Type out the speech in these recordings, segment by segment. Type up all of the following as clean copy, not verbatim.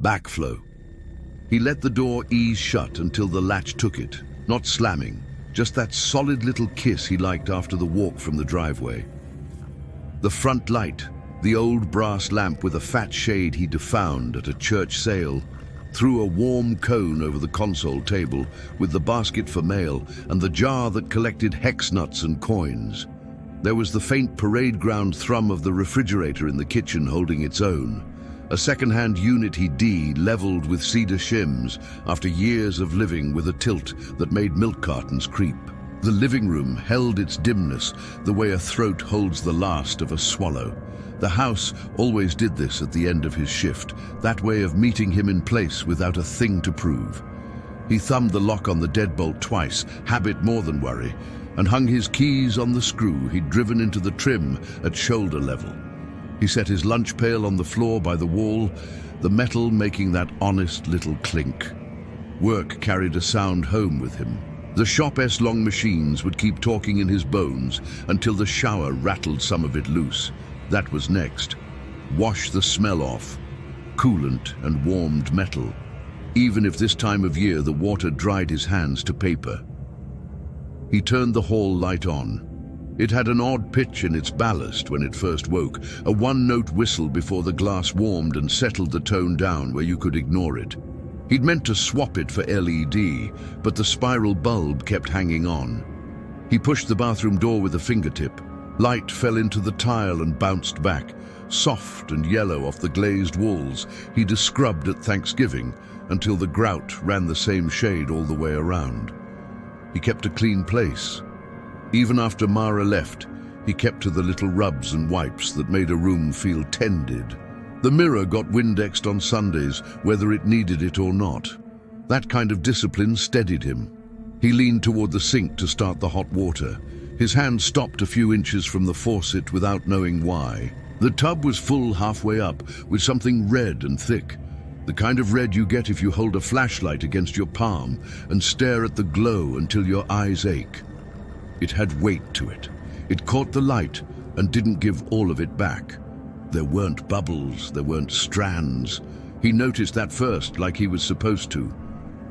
Backflow. He let the door ease shut until the latch took it, not slamming, just that solid little kiss he liked after the walk from the driveway. The front light, the old brass lamp with a fat shade he'd found at a church sale, threw a warm cone over the console table with the basket for mail and the jar that collected hex nuts and coins. There was the faint parade ground thrum of the refrigerator in the kitchen holding its own, a second-hand unit he'd leveled with cedar shims after years of living with a tilt that made milk cartons creep. The living room held its dimness the way a throat holds the last of a swallow. The house always did this at the end of his shift, that way of meeting him in place without a thing to prove. He thumbed the lock on the deadbolt twice, habit more than worry, and hung his keys on the screw he'd driven into the trim at shoulder level. He set his lunch pail on the floor by the wall, the metal making that honest little clink. Work carried a sound home with him. The shop-s long machines would keep talking in his bones until the shower rattled some of it loose. That was next. Wash the smell off. Coolant and warmed metal. Even if this time of year the water dried his hands to paper. He turned the hall light on. It had an odd pitch in its ballast when it first woke, a one-note whistle before the glass warmed and settled the tone down where you could ignore it. He'd meant to swap it for LED, but the spiral bulb kept hanging on. He pushed the bathroom door with a fingertip. Light fell into the tile and bounced back, soft and yellow off the glazed walls he'd scrubbed at Thanksgiving until the grout ran the same shade all the way around. He kept a clean place. Even after Mara left, he kept to the little rubs and wipes that made a room feel tended. The mirror got Windexed on Sundays, whether it needed it or not. That kind of discipline steadied him. He leaned toward the sink to start the hot water. His hand stopped a few inches from the faucet without knowing why. The tub was full halfway up with something red and thick. The kind of red you get if you hold a flashlight against your palm and stare at the glow until your eyes ache. It had weight to it. It caught the light and didn't give all of it back. There weren't bubbles, there weren't strands. He noticed that first, like he was supposed to.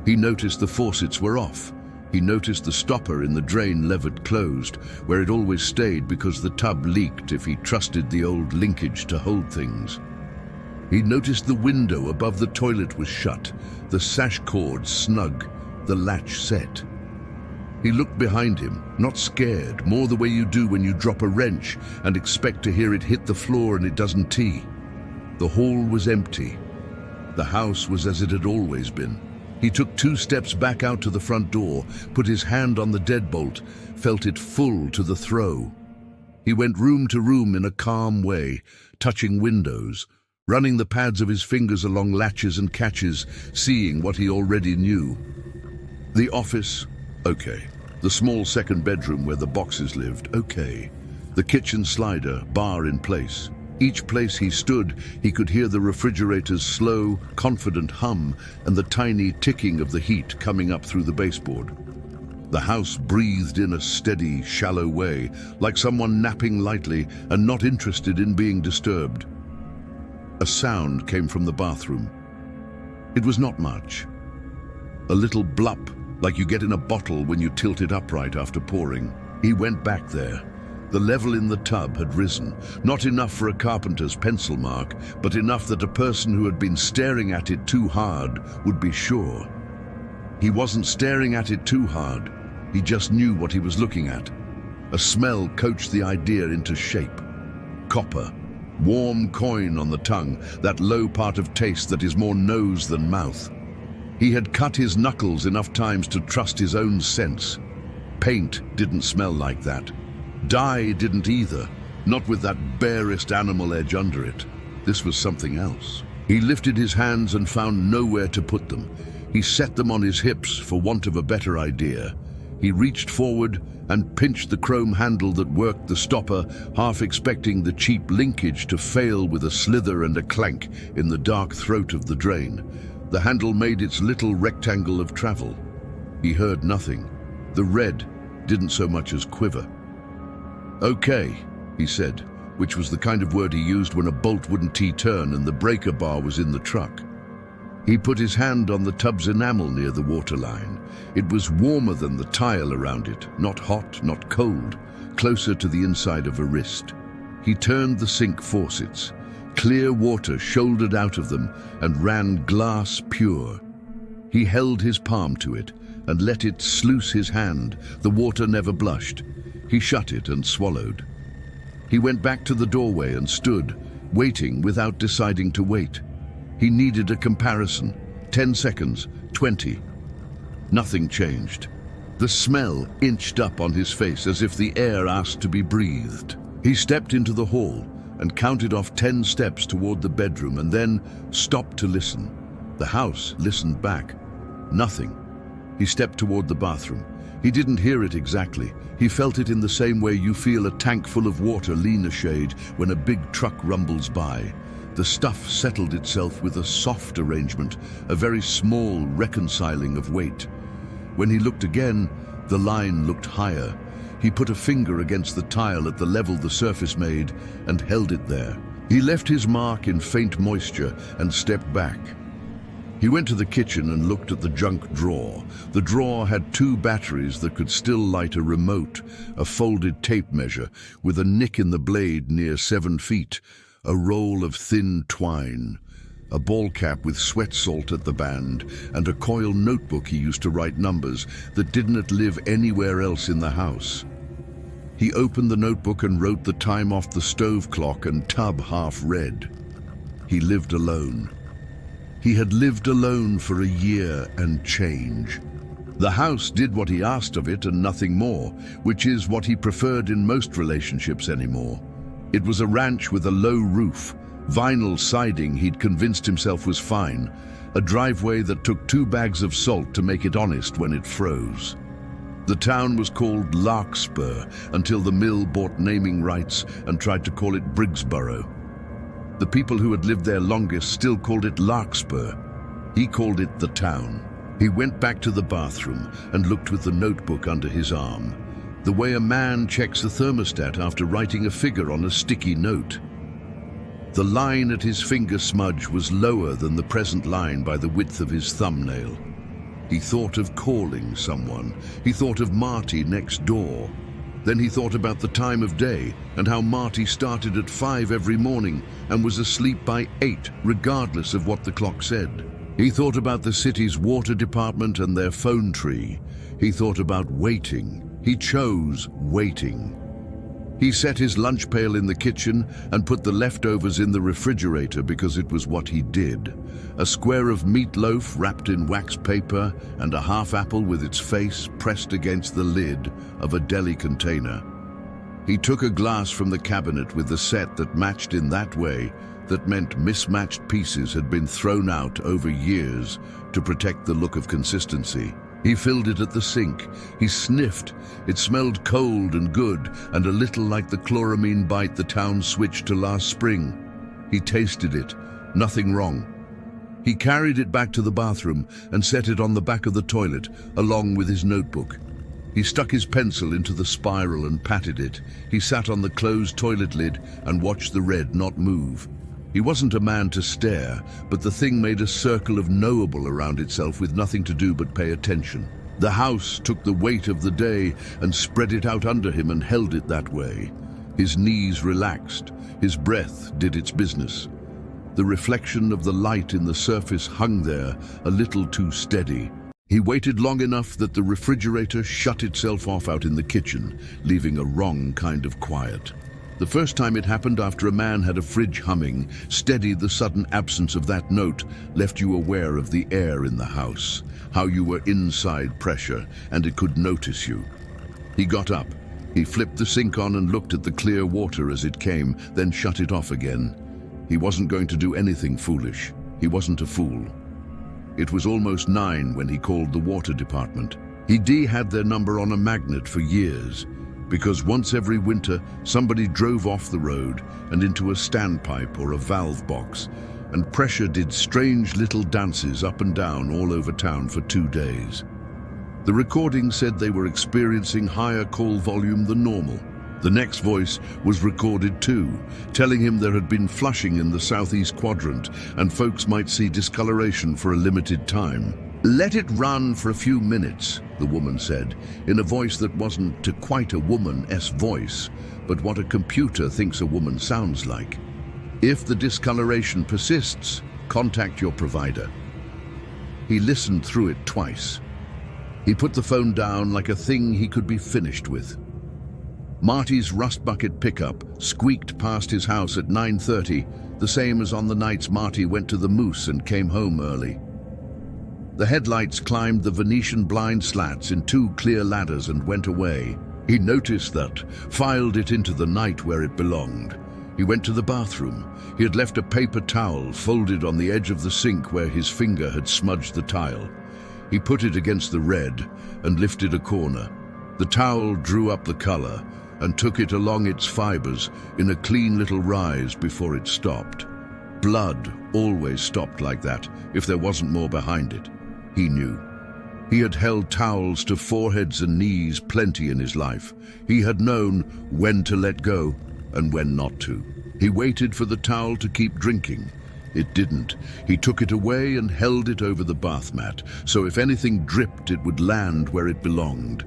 He noticed the faucets were off. He noticed the stopper in the drain levered closed, where it always stayed because the tub leaked if he trusted the old linkage to hold things. He noticed the window above the toilet was shut, the sash cord snug, the latch set. He looked behind him, not scared, more the way you do when you drop a wrench and expect to hear it hit the floor and it doesn't tee. The hall was empty. The house was as it had always been. He took 2 steps back out to the front door, put his hand on the deadbolt, felt it full to the throw. He went room to room in a calm way, touching windows, running the pads of his fingers along latches and catches, seeing what he already knew. The office, okay. The small second bedroom where the boxes lived, okay. The kitchen slider, bar in place. Each place he stood, he could hear the refrigerator's slow, confident hum and the tiny ticking of the heat coming up through the baseboard. The house breathed in a steady, shallow way, like someone napping lightly and not interested in being disturbed. A sound came from the bathroom. It was not much. A little blup, like you get in a bottle when you tilt it upright after pouring. He went back there. The level in the tub had risen, not enough for a carpenter's pencil mark, but enough that a person who had been staring at it too hard would be sure. He wasn't staring at it too hard, he just knew what he was looking at. A smell coached the idea into shape. Copper, warm coin on the tongue, that low part of taste that is more nose than mouth. He had cut his knuckles enough times to trust his own sense. Paint didn't smell like that. Dye didn't either, not with that barest animal edge under it. This was something else. He lifted his hands and found nowhere to put them. He set them on his hips for want of a better idea. He reached forward and pinched the chrome handle that worked the stopper, half expecting the cheap linkage to fail with a slither and a clank in the dark throat of the drain. The handle made its little rectangle of travel. He heard nothing. The red didn't so much as quiver. "Okay," he said, which was the kind of word he used when a bolt wouldn't T-turn and the breaker bar was in the truck. He put his hand on the tub's enamel near the waterline. It was warmer than the tile around it, not hot, not cold, closer to the inside of a wrist. He turned the sink faucets. Clear water shouldered out of them and ran glass pure. He held his palm to it and let it sluice his hand. The water never blushed. He shut it and swallowed. He went back to the doorway and stood, waiting without deciding to wait. He needed a comparison. 10 seconds, 20. Nothing changed. The smell inched up on his face as if the air asked to be breathed. He stepped into the hall and counted off 10 steps toward the bedroom and then stopped to listen. The house listened back. Nothing. He stepped toward the bathroom. He didn't hear it exactly. He felt it in the same way you feel a tank full of water lean a shade when a big truck rumbles by. The stuff settled itself with a soft arrangement, a very small reconciling of weight. When he looked again, the line looked higher. He put a finger against the tile at the level the surface made and held it there. He left his mark in faint moisture and stepped back. He went to the kitchen and looked at the junk drawer. The drawer had 2 batteries that could still light a remote, a folded tape measure with a nick in the blade near 7 feet, a roll of thin twine, a ball cap with sweat salt at the band, and a coil notebook he used to write numbers that didn't live anywhere else in the house. He opened the notebook and wrote the time off the stove clock and tub half read. He lived alone. He had lived alone for a year and change. The house did what he asked of it and nothing more, which is what he preferred in most relationships anymore. It was a ranch with a low roof, vinyl siding he'd convinced himself was fine, a driveway that took 2 bags of salt to make it honest when it froze. The town was called Larkspur until the mill bought naming rights and tried to call it Briggsboro. The people who had lived there longest still called it Larkspur. He called it the town. He went back to the bathroom and looked with the notebook under his arm, the way a man checks a thermostat after writing a figure on a sticky note. The line at his finger smudge was lower than the present line by the width of his thumbnail. He thought of calling someone. He thought of Marty next door. Then he thought about the time of day and how Marty started at 5 every morning and was asleep by 8, regardless of what the clock said. He thought about the city's water department and their phone tree. He thought about waiting. He chose waiting. He set his lunch pail in the kitchen and put the leftovers in the refrigerator because it was what he did. A square of meatloaf wrapped in wax paper and a half apple with its face pressed against the lid of a deli container. He took a glass from the cabinet with the set that matched in that way that meant mismatched pieces had been thrown out over years to protect the look of consistency. He filled it at the sink. He sniffed. It smelled cold and good and a little like the chloramine bite the town switched to last spring. He tasted it. Nothing wrong. He carried it back to the bathroom and set it on the back of the toilet along with his notebook. He stuck his pencil into the spiral and patted it. He sat on the closed toilet lid and watched the red not move. He wasn't a man to stare, but the thing made a circle of knowable around itself with nothing to do but pay attention. The house took the weight of the day and spread it out under him and held it that way. His knees relaxed. His breath did its business. The reflection of the light in the surface hung there, a little too steady. He waited long enough that the refrigerator shut itself off out in the kitchen, leaving a wrong kind of quiet. The first time it happened after a man had a fridge humming, steady, the sudden absence of that note left you aware of the air in the house, how you were inside pressure and it could notice you. He got up. He flipped the sink on and looked at the clear water as it came, then shut it off again. He wasn't going to do anything foolish. He wasn't a fool. It was almost 9 when he called the water department. He had their number on a magnet for years, because once every winter somebody drove off the road and into a standpipe or a valve box, and pressure did strange little dances up and down all over town for 2 days. The recording said they were experiencing higher call volume than normal. The next voice was recorded too, telling him there had been flushing in the southeast quadrant and folks might see discoloration for a limited time. "Let it run for a few minutes," the woman said, in a voice that wasn't quite a woman's voice, but what a computer thinks a woman sounds like. "If the discoloration persists, contact your provider." He listened through it twice. He put the phone down like a thing he could be finished with. Marty's rust bucket pickup squeaked past his house at 9:30, the same as on the nights Marty went to the Moose and came home early. The headlights climbed the Venetian blind slats in 2 clear ladders and went away. He noticed that, filed it into the night where it belonged. He went to the bathroom. He had left a paper towel folded on the edge of the sink where his finger had smudged the tile. He put it against the red and lifted a corner. The towel drew up the color and took it along its fibers in a clean little rise before it stopped. Blood always stopped like that if there wasn't more behind it. He knew. He had held towels to foreheads and knees plenty in his life. He had known when to let go and when not to. He waited for the towel to keep drinking. It didn't. He took it away and held it over the bath mat, so if anything dripped, it would land where it belonged.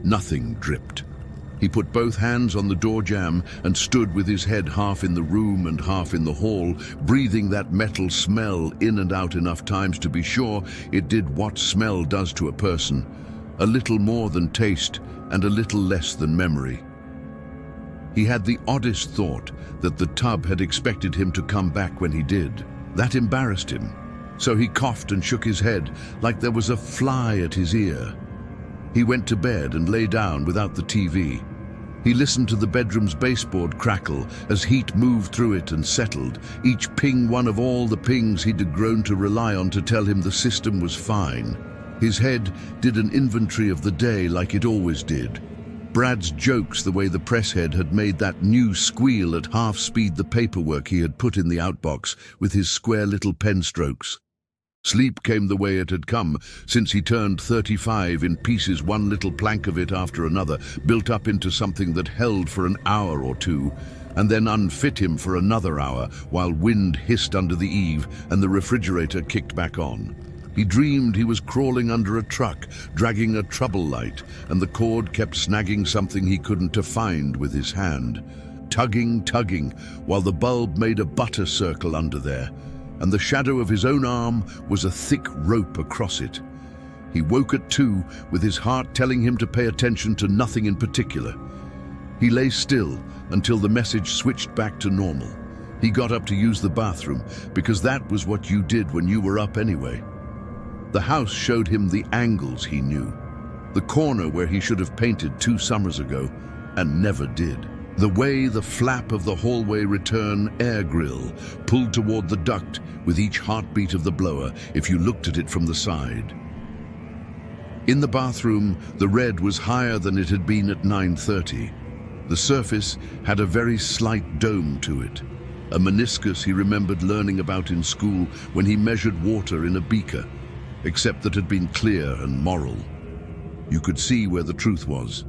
Nothing dripped. He put both hands on the door jamb and stood with his head half in the room and half in the hall, breathing that metal smell in and out enough times to be sure it did what smell does to a person, a little more than taste and a little less than memory. He had the oddest thought that the tub had expected him to come back when he did. That embarrassed him, so he coughed and shook his head like there was a fly at his ear. He went to bed and lay down without the TV. He listened to the bedroom's baseboard crackle as heat moved through it and settled, each ping one of all the pings he'd grown to rely on to tell him the system was fine. His head did an inventory of the day like it always did. Brad's jokes, the way the press head had made that new squeal at half speed, the paperwork he had put in the outbox with his square little pen strokes. Sleep came the way it had come since he turned 35 in pieces, one little plank of it after another, built up into something that held for an hour or two, and then unfit him for another hour while wind hissed under the eave and the refrigerator kicked back on. He dreamed he was crawling under a truck, dragging a trouble light, and the cord kept snagging something he couldn't find with his hand. Tugging, while the bulb made a butter circle under there, and the shadow of his own arm was a thick rope across it. He woke at 2 with his heart telling him to pay attention to nothing in particular. He lay still until the message switched back to normal. He got up to use the bathroom because that was what you did when you were up anyway. The house showed him the angles he knew. The corner where he should have painted 2 summers ago and never did. The way the flap of the hallway return air grill pulled toward the duct with each heartbeat of the blower if you looked at it from the side. In the bathroom, the red was higher than it had been at 9:30. The surface had a very slight dome to it, a meniscus he remembered learning about in school when he measured water in a beaker, except that it had been clear and moral. You could see where the truth was.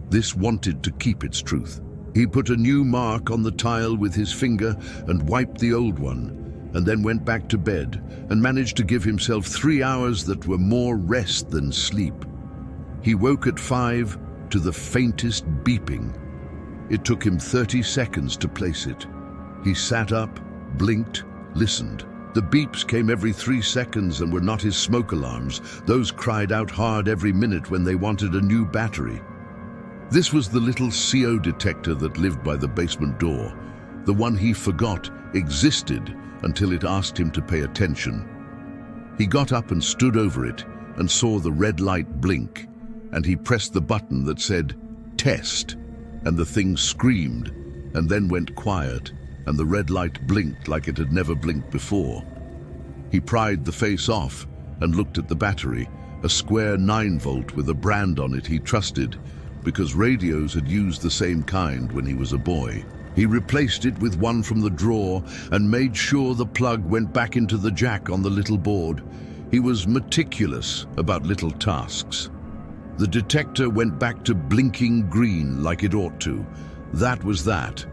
This wanted to keep its truth. He put a new mark on the tile with his finger and wiped the old one, and then went back to bed and managed to give himself 3 hours that were more rest than sleep. He woke at 5 to the faintest beeping. It took him 30 seconds to place it. He sat up, blinked, listened. The beeps came every 3 seconds and were not his smoke alarms. Those cried out hard every minute when they wanted a new battery. This was the little CO detector that lived by the basement door, the one he forgot existed until it asked him to pay attention. He got up and stood over it and saw the red light blink, and he pressed the button that said, "Test," and the thing screamed and then went quiet, and the red light blinked like it had never blinked before. He pried the face off and looked at the battery, a square 9-volt with a brand on it he trusted, because radios had used the same kind when he was a boy. He replaced it with one from the drawer and made sure the plug went back into the jack on the little board. He was meticulous about little tasks. The detector went back to blinking green like it ought to. That was that.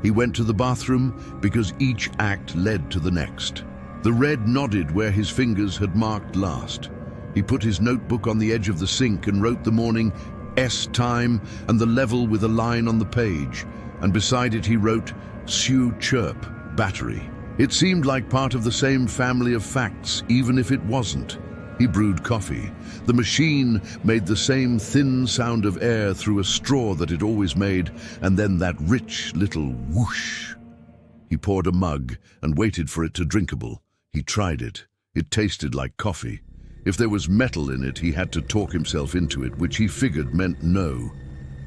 He went to the bathroom because each act led to the next. The red nodded where his fingers had marked last. He put his notebook on the edge of the sink and wrote the morning S time and the level with a line on the page, and beside it he wrote Sue Chirp, battery. It seemed like part of the same family of facts, even if it wasn't. He brewed coffee. The machine made the same thin sound of air through a straw that it always made, and then that rich little whoosh. He poured a mug and waited for it to drinkable. He tried it. It tasted like coffee. If there was metal in it, he had to talk himself into it, which he figured meant no.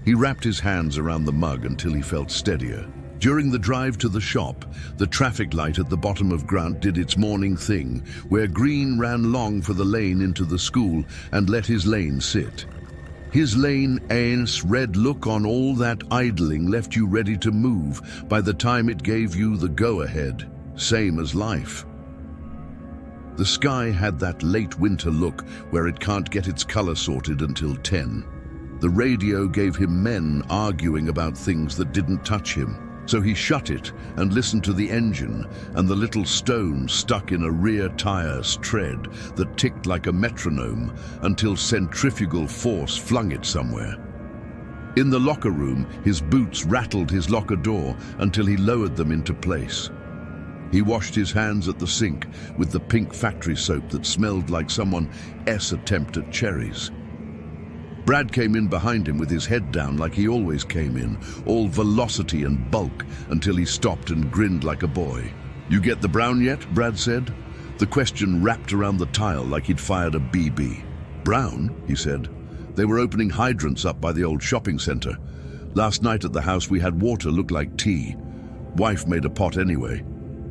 He wrapped his hands around the mug until he felt steadier. During the drive to the shop, the traffic light at the bottom of Grant did its morning thing, where green ran long for the lane into the school and let his lane sit. His lane A's red look on all that idling left you ready to move by the time it gave you the go-ahead, same as life. The sky had that late winter look where it can't get its color sorted until 10. The radio gave him men arguing about things that didn't touch him. So he shut it and listened to the engine and the little stone stuck in a rear tire's tread that ticked like a metronome until centrifugal force flung it somewhere. In the locker room, his boots rattled his locker door until he lowered them into place. He washed his hands at the sink with the pink factory soap that smelled like someone's attempt at cherries. Brad came in behind him with his head down like he always came in, all velocity and bulk, until he stopped and grinned like a boy. "You get the brown yet?" Brad said. The question wrapped around the tile like he'd fired a BB. "Brown?" he said. "They were opening hydrants up by the old shopping center. Last night at the house we had water look like tea. Wife made a pot anyway.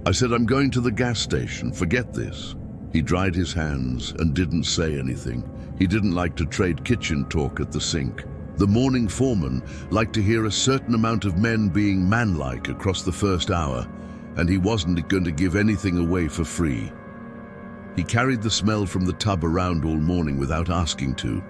I said, I'm going to the gas station, forget this." He dried his hands and didn't say anything. He didn't like to trade kitchen talk at the sink. The morning foreman liked to hear a certain amount of men being manlike across the first hour, and he wasn't going to give anything away for free. He carried the smell from the tub around all morning without asking to.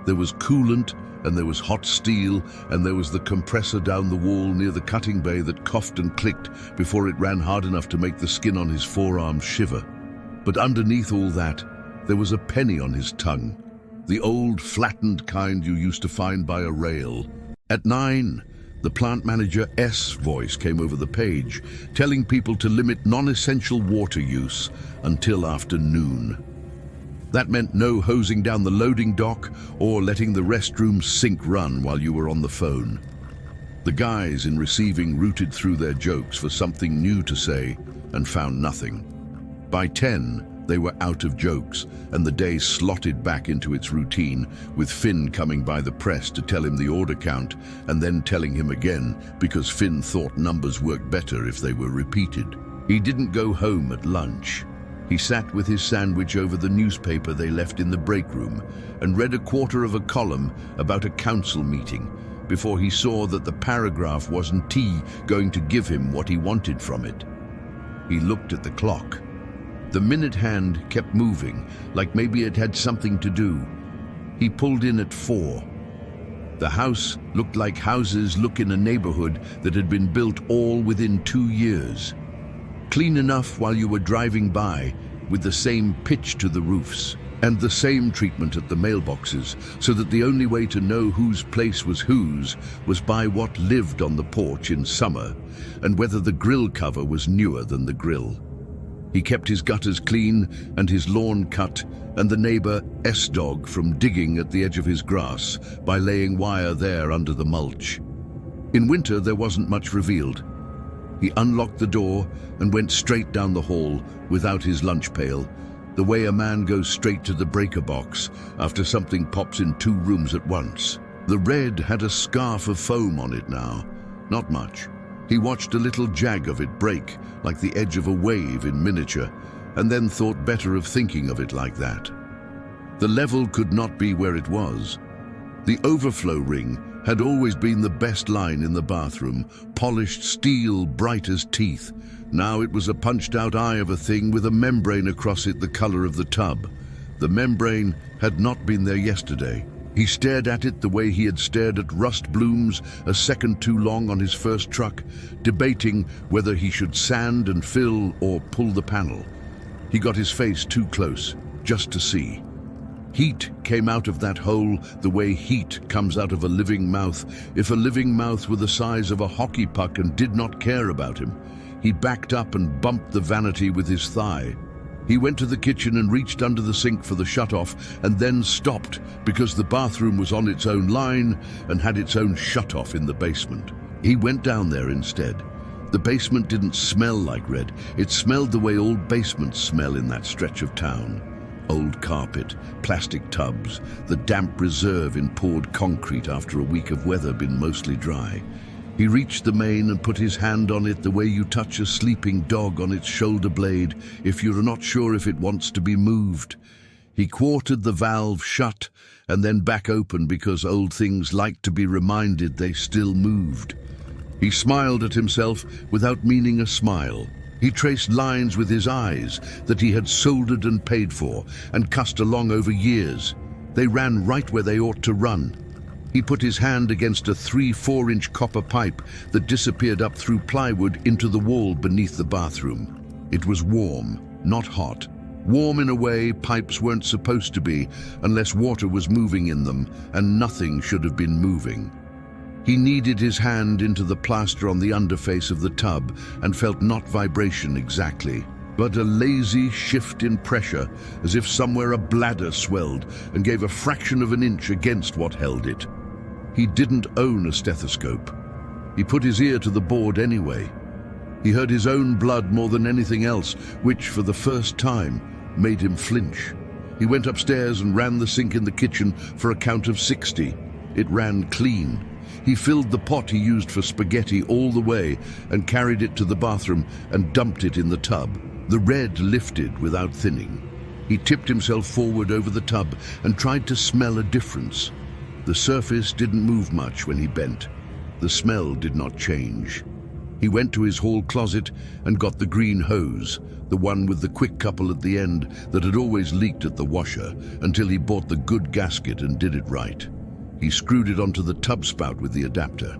There was coolant, and there was hot steel, and there was the compressor down the wall near the cutting bay that coughed and clicked before it ran hard enough to make the skin on his forearm shiver. But underneath all that, there was a penny on his tongue, the old flattened kind you used to find by a rail. At 9, the plant manager's voice came over the page, telling people to limit non-essential water use until after noon. That meant no hosing down the loading dock or letting the restroom sink run while you were on the phone. The guys in receiving rooted through their jokes for something new to say and found nothing. By 10, they were out of jokes, and the day slotted back into its routine, with Finn coming by the press to tell him the order count, and then telling him again, because Finn thought numbers worked better if they were repeated. He didn't go home at lunch. He sat with his sandwich over the newspaper they left in the break room, and read a quarter of a column about a council meeting, before he saw that the paragraph wasn't going to give him what he wanted from it. He looked at the clock. The minute hand kept moving, like maybe it had something to do. He pulled in at 4. The house looked like houses look in a neighborhood that had been built all within 2 years. Clean enough while you were driving by, with the same pitch to the roofs, and the same treatment at the mailboxes, so that the only way to know whose place was whose was by what lived on the porch in summer, and whether the grill cover was newer than the grill. He kept his gutters clean and his lawn cut, and the neighbor's dog from digging at the edge of his grass by laying wire there under the mulch. In winter, there wasn't much revealed. He unlocked the door and went straight down the hall without his lunch pail, the way a man goes straight to the breaker box after something pops in 2 rooms at once. The red had a scarf of foam on it now, not much. He watched a little jag of it break, like the edge of a wave in miniature, and then thought better of thinking of it like that. The level could not be where it was. The overflow ring had always been the best line in the bathroom, polished steel bright as teeth. Now it was a punched-out eye of a thing with a membrane across it the color of the tub. The membrane had not been there yesterday. He stared at it the way he had stared at rust blooms a second too long on his first truck, debating whether he should sand and fill or pull the panel. He got his face too close, just to see. Heat came out of that hole the way heat comes out of a living mouth if a living mouth were the size of a hockey puck and did not care about him. He backed up and bumped the vanity with his thigh. He went to the kitchen and reached under the sink for the shutoff and then stopped because the bathroom was on its own line and had its own shutoff in the basement. He went down there instead. The basement didn't smell like red. It smelled the way old basements smell in that stretch of town. Old carpet, plastic tubs, the damp reserve in poured concrete after a week of weather been mostly dry. He reached the main and put his hand on it the way you touch a sleeping dog on its shoulder blade if you're not sure if it wants to be moved. He quartered the valve shut and then back open because old things like to be reminded they still moved. He smiled at himself without meaning a smile. He traced lines with his eyes that he had soldered and paid for and cussed along over years. They ran right where they ought to run. He put his hand against a 3-4-inch copper pipe that disappeared up through plywood into the wall beneath the bathroom. It was warm, not hot. Warm in a way pipes weren't supposed to be unless water was moving in them, and nothing should have been moving. He kneaded his hand into the plaster on the underface of the tub and felt not vibration exactly, but a lazy shift in pressure, as if somewhere a bladder swelled and gave a fraction of an inch against what held it. He didn't own a stethoscope. He put his ear to the board anyway. He heard his own blood more than anything else, which, for the first time, made him flinch. He went upstairs and ran the sink in the kitchen for a count of 60. It ran clean. He filled the pot he used for spaghetti all the way and carried it to the bathroom and dumped it in the tub. The red lifted without thinning. He tipped himself forward over the tub and tried to smell a difference. The surface didn't move much when he bent. The smell did not change. He went to his hall closet and got the green hose, the one with the quick couple at the end that had always leaked at the washer, until he bought the good gasket and did it right. He screwed it onto the tub spout with the adapter.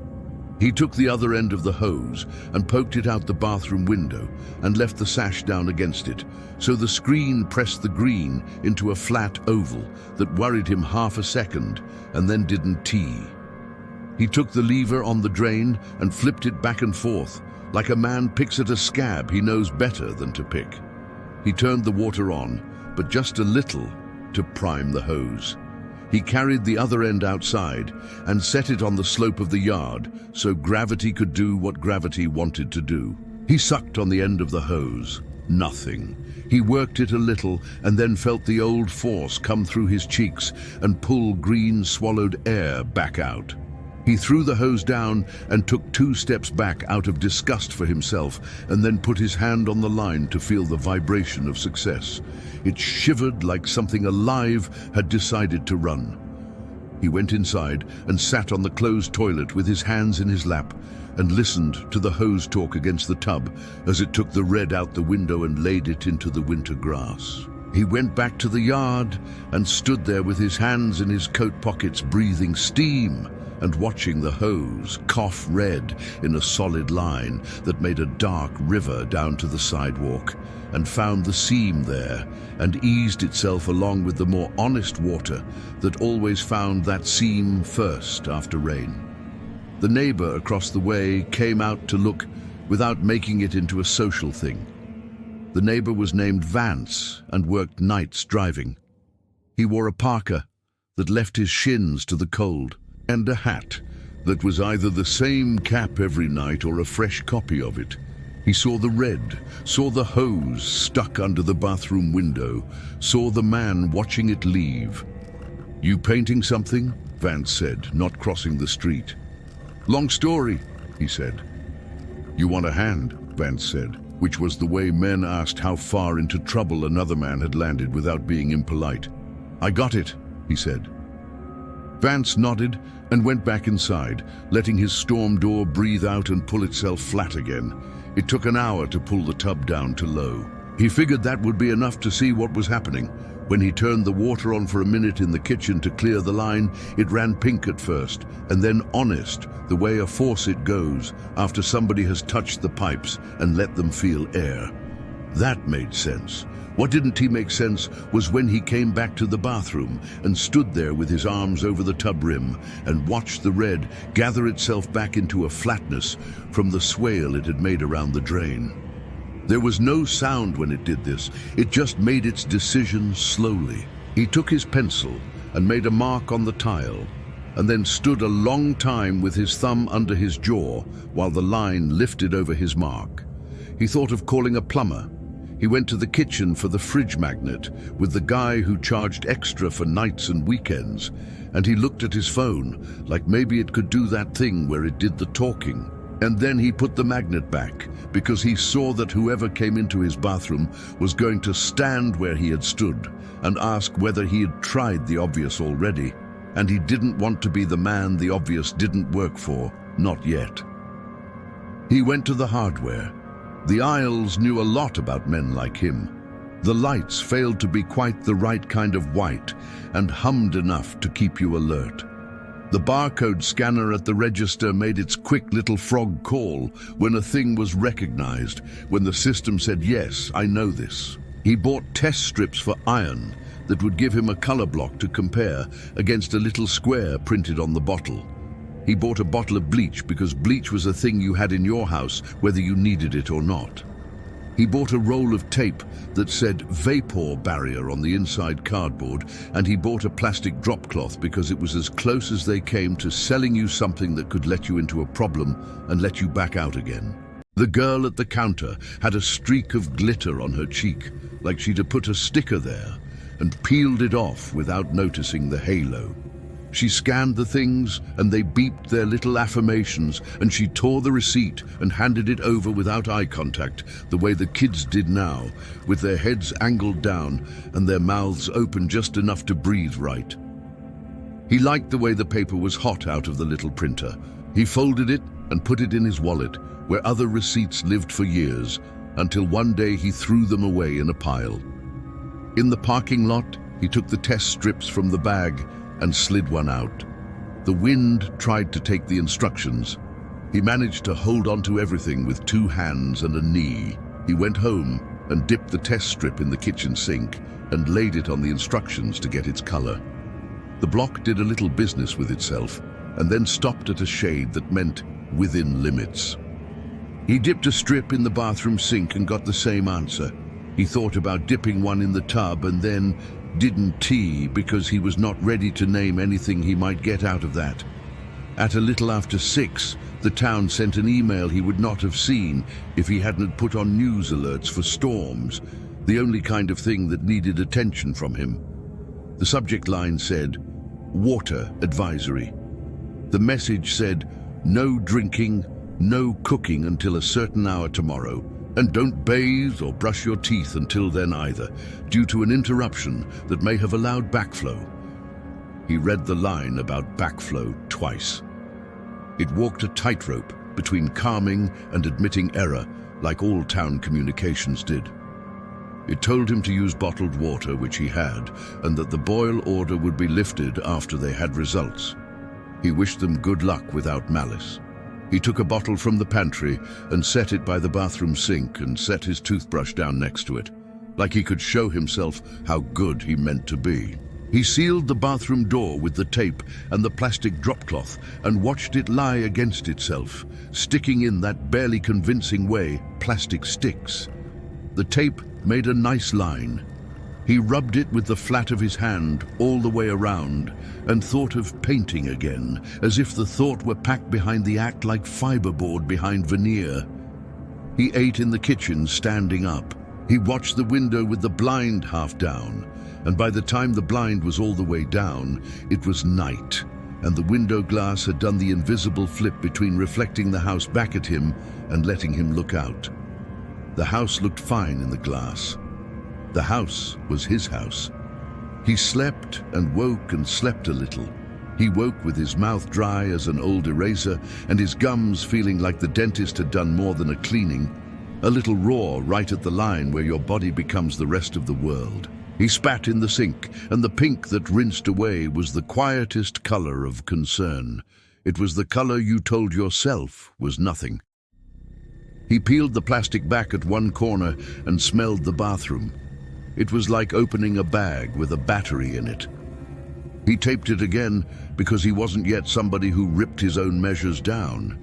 He took the other end of the hose and poked it out the bathroom window and left the sash down against it, so the screen pressed the green into a flat oval that worried him half a second and then didn't tee. He took the lever on the drain and flipped it back and forth, like a man picks at a scab he knows better than to pick. He turned the water on, but just a little, to prime the hose. He carried the other end outside and set it on the slope of the yard so gravity could do what gravity wanted to do. He sucked on the end of the hose. Nothing. He worked it a little and then felt the old force come through his cheeks and pull green swallowed air back out. He threw the hose down and took 2 steps back out of disgust for himself and then put his hand on the line to feel the vibration of success. It shivered like something alive had decided to run. He went inside and sat on the closed toilet with his hands in his lap and listened to the hose talk against the tub as it took the red out the window and laid it into the winter grass. He went back to the yard and stood there with his hands in his coat pockets breathing steam and watching the hose cough red in a solid line that made a dark river down to the sidewalk, and found the seam there and eased itself along with the more honest water that always found that seam first after rain. The neighbor across the way came out to look without making it into a social thing. The neighbor was named Vance and worked nights driving. He wore a parka that left his shins to the cold, and a hat that was either the same cap every night or a fresh copy of it. He saw the red, saw the hose stuck under the bathroom window, saw the man watching it leave. "You painting something?" Vance said, not crossing the street. "Long story," he said. "You want a hand?" Vance said, which was the way men asked how far into trouble another man had landed without being impolite. "I got it," he said. Vance nodded and went back inside, letting his storm door breathe out and pull itself flat again. It took an hour to pull the tub down to low. He figured that would be enough to see what was happening, When he turned the water on for a minute in the kitchen to clear the line, it ran pink at first, and then honest, the way a faucet goes after somebody has touched the pipes and let them feel air. That made sense. What didn't make sense was when he came back to the bathroom and stood there with his arms over the tub rim and watched the red gather itself back into a flatness from the swale it had made around the drain. There was no sound when it did this. It just made its decision slowly. He took his pencil and made a mark on the tile, and then stood a long time with his thumb under his jaw while the line lifted over his mark. He thought of calling a plumber. He went to the kitchen for the fridge magnet with the guy who charged extra for nights and weekends, and he looked at his phone like maybe it could do that thing where it did the talking. And then he put the magnet back because he saw that whoever came into his bathroom was going to stand where he had stood and ask whether he had tried the obvious already, and he didn't want to be the man the obvious didn't work for, not yet. He went to the hardware. The aisles knew a lot about men like him. The lights failed to be quite the right kind of white and hummed enough to keep you alert. The barcode scanner at the register made its quick little frog call when a thing was recognized, when the system said, "Yes, I know this." He bought test strips for iron that would give him a color block to compare against a little square printed on the bottle. He bought a bottle of bleach because bleach was a thing you had in your house whether you needed it or not. He bought a roll of tape that said vapor barrier on the inside cardboard, and he bought a plastic drop cloth because it was as close as they came to selling you something that could let you into a problem and let you back out again. The girl at the counter had a streak of glitter on her cheek, like she'd have put a sticker there and peeled it off without noticing the halo. She scanned the things and they beeped their little affirmations, and she tore the receipt and handed it over without eye contact, the way the kids did now, with their heads angled down and their mouths open just enough to breathe right. He liked the way the paper was hot out of the little printer. He folded it and put it in his wallet, where other receipts lived for years, until one day he threw them away in a pile. In the parking lot, he took the test strips from the bag and slid one out. The wind tried to take the instructions. He managed to hold onto everything with 2 hands and a knee. He went home and dipped the test strip in the kitchen sink and laid it on the instructions to get its color. The block did a little business with itself and then stopped at a shade that meant within limits. He dipped a strip in the bathroom sink and got the same answer. He thought about dipping one in the tub and then didn't because he was not ready to name anything he might get out of that. At a little after 6, the town sent an email he would not have seen if he hadn't put on news alerts for storms, the only kind of thing that needed attention from him. The subject line said, "Water advisory." The message said, "No drinking, no cooking until a certain hour tomorrow, and don't bathe or brush your teeth until then either, due to an interruption that may have allowed backflow." He read the line about backflow twice. It walked a tightrope between calming and admitting error, like all town communications did. It told him to use bottled water, which he had, and that the boil order would be lifted after they had results. He wished them good luck without malice. He took a bottle from the pantry and set it by the bathroom sink and set his toothbrush down next to it, like he could show himself how good he meant to be. He sealed the bathroom door with the tape and the plastic drop cloth and watched it lie against itself, sticking in that barely convincing way plastic sticks. The tape made a nice line. He rubbed it with the flat of his hand all the way around and thought of painting again, as if the thought were packed behind the act like fiberboard behind veneer. He ate in the kitchen standing up. He watched the window with the blind half down, and by the time the blind was all the way down, it was night, and the window glass had done the invisible flip between reflecting the house back at him and letting him look out. The house looked fine in the glass. The house was his house. He slept and woke and slept a little. He woke with his mouth dry as an old eraser and his gums feeling like the dentist had done more than a cleaning, a little raw right at the line where your body becomes the rest of the world. He spat in the sink, and the pink that rinsed away was the quietest color of concern. It was the color you told yourself was nothing. He peeled the plastic back at one corner and smelled the bathroom. It was like opening a bag with a battery in it. He taped it again because he wasn't yet somebody who ripped his own measures down.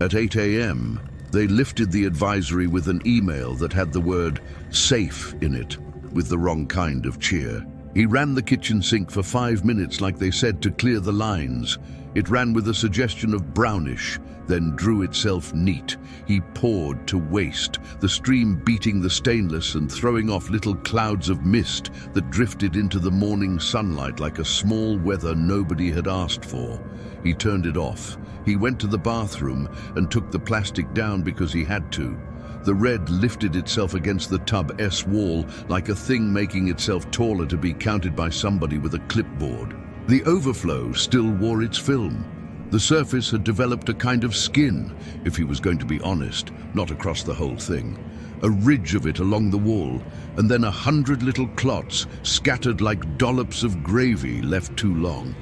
At 8 a.m., they lifted the advisory with an email that had the word "safe" in it, with the wrong kind of cheer. He ran the kitchen sink for 5 minutes like they said to clear the lines. It ran with a suggestion of brownish, then drew itself neat. He poured to waste, the stream beating the stainless and throwing off little clouds of mist that drifted into the morning sunlight like a small weather nobody had asked for. He turned it off. He went to the bathroom and took the plastic down because he had to. The red lifted itself against the tub-S wall like a thing making itself taller to be counted by somebody with a clipboard. The overflow still wore its film. The surface had developed a kind of skin, if he was going to be honest, not across the whole thing. A ridge of it along the wall, and then 100 little clots scattered like dollops of gravy left too long.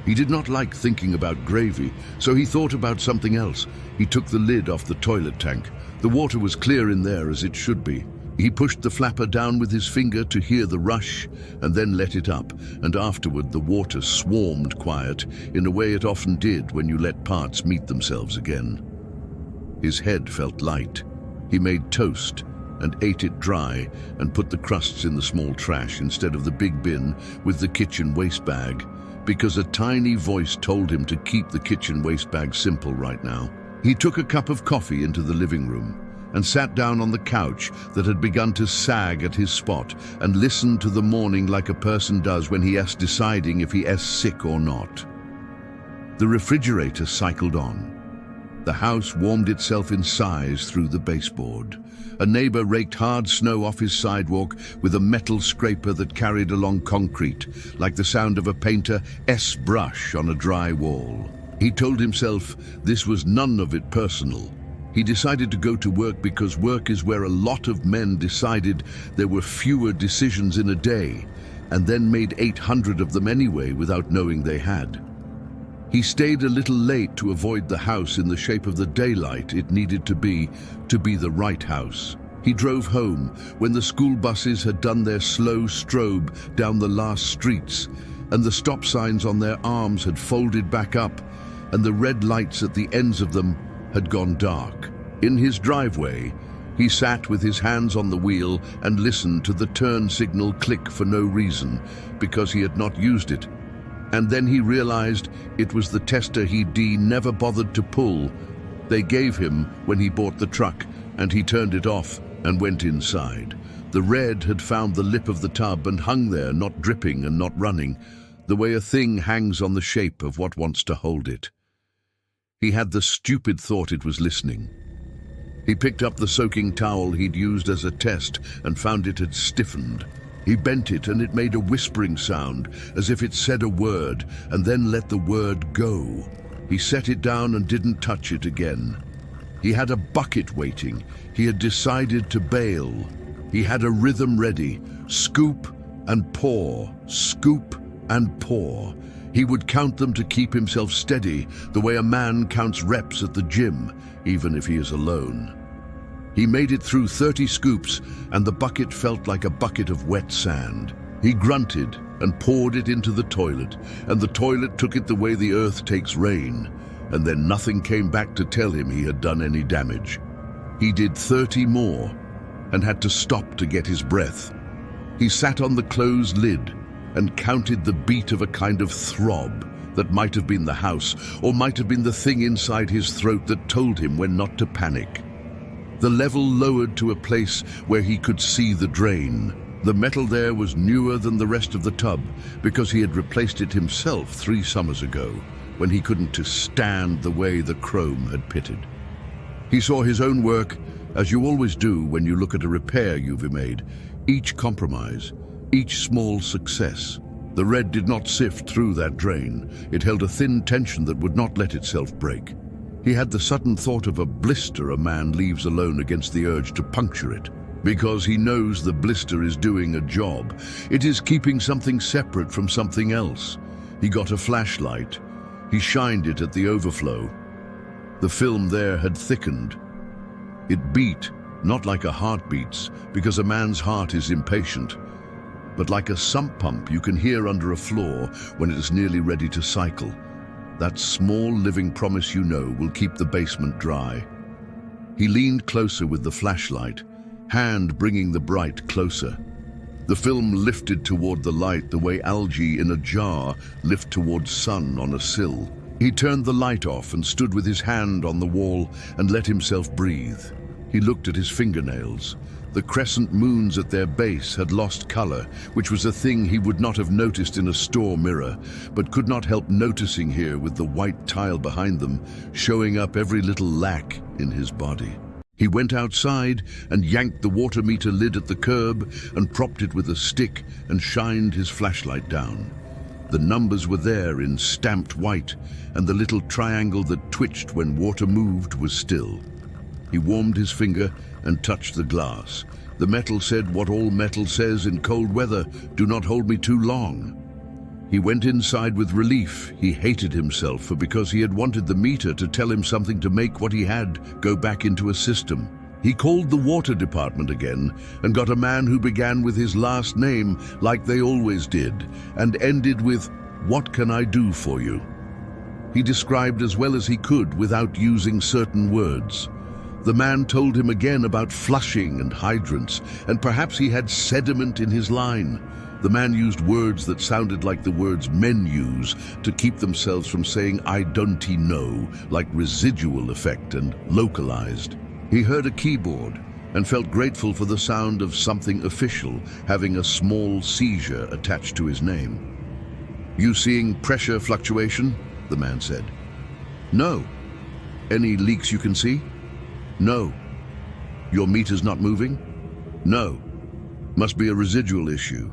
He did not like thinking about gravy, so he thought about something else. He took the lid off the toilet tank. The water was clear in there as it should be. He pushed the flapper down with his finger to hear the rush, and then let it up, and afterward the water swarmed quiet, in a way it often did when you let parts meet themselves again. His head felt light. He made toast, and ate it dry, and put the crusts in the small trash instead of the big bin with the kitchen waste bag, because a tiny voice told him to keep the kitchen waste bag simple right now. He took a cup of coffee into the living room, and sat down on the couch that had begun to sag at his spot and listened to the morning like a person does when he is deciding if he is sick or not. The refrigerator cycled on. The house warmed itself in sighs through the baseboard. A neighbor raked hard snow off his sidewalk with a metal scraper that carried along concrete, like the sound of a painter's brush on a dry wall. He told himself this was none of it personal. He decided to go to work because work is where a lot of men decided there were fewer decisions in a day, and then made 800 of them anyway without knowing they had. He stayed a little late to avoid the house in the shape of the daylight it needed to be the right house. He drove home when the school buses had done their slow strobe down the last streets, and the stop signs on their arms had folded back up, and the red lights at the ends of them had gone dark. In his driveway, he sat with his hands on the wheel and listened to the turn signal click for no reason, because he had not used it. And then he realized it was the tester he'd never bothered to pull. They gave him when he bought the truck, and he turned it off and went inside. The red had found the lip of the tub and hung there, not dripping and not running, the way a thing hangs on the shape of what wants to hold it. He had the stupid thought it was listening. He picked up the soaking towel he'd used as a test and found it had stiffened. He bent it and it made a whispering sound, as if it said a word, and then let the word go. He set it down and didn't touch it again. He had a bucket waiting. He had decided to bail. He had a rhythm ready. Scoop and pour, scoop and pour. He would count them to keep himself steady, the way a man counts reps at the gym, even if he is alone. He made it through 30 scoops, and the bucket felt like a bucket of wet sand. He grunted and poured it into the toilet, and the toilet took it the way the earth takes rain, and then nothing came back to tell him he had done any damage. He did 30 more, and had to stop to get his breath. He sat on the closed lid, and counted the beat of a kind of throb that might have been the house, or might have been the thing inside his throat that told him when not to panic. The level lowered to a place where he could see the drain. The metal there was newer than the rest of the tub, because he had replaced it himself 3 summers ago, when he couldn't stand the way the chrome had pitted. He saw his own work, as you always do when you look at a repair you've made, each compromise, each small success. The red did not sift through that drain. It held a thin tension that would not let itself break. He had the sudden thought of a blister a man leaves alone against the urge to puncture it. Because he knows the blister is doing a job. It is keeping something separate from something else. He got a flashlight. He shined it at the overflow. The film there had thickened. It beat, not like a heart beats, because a man's heart is impatient, but like a sump pump you can hear under a floor when it is nearly ready to cycle. That small living promise you know will keep the basement dry. He leaned closer with the flashlight, hand bringing the bright closer. The film lifted toward the light the way algae in a jar lift towards sun on a sill. He turned the light off and stood with his hand on the wall and let himself breathe. He looked at his fingernails. The crescent moons at their base had lost color, which was a thing he would not have noticed in a store mirror, but could not help noticing here with the white tile behind them, showing up every little lack in his body. He went outside and yanked the water meter lid at the curb and propped it with a stick and shined his flashlight down. The numbers were there in stamped white, and the little triangle that twitched when water moved was still. He warmed his finger and touched the glass. The metal said what all metal says in cold weather: do not hold me too long. He went inside with relief. He hated himself because he had wanted the meter to tell him something to make what he had go back into a system. He called the water department again and got a man who began with his last name like they always did and ended with, "What can I do for you?" He described as well as he could without using certain words. The man told him again about flushing and hydrants, and perhaps he had sediment in his line. The man used words that sounded like the words men use to keep themselves from saying "I don't know," like residual effect and localized. He heard a keyboard and felt grateful for the sound of something official having a small seizure attached to his name. "You seeing pressure fluctuation?" the man said. "No." "Any leaks you can see?" "No." "Your meter's not moving?" "No." "Must be a residual issue.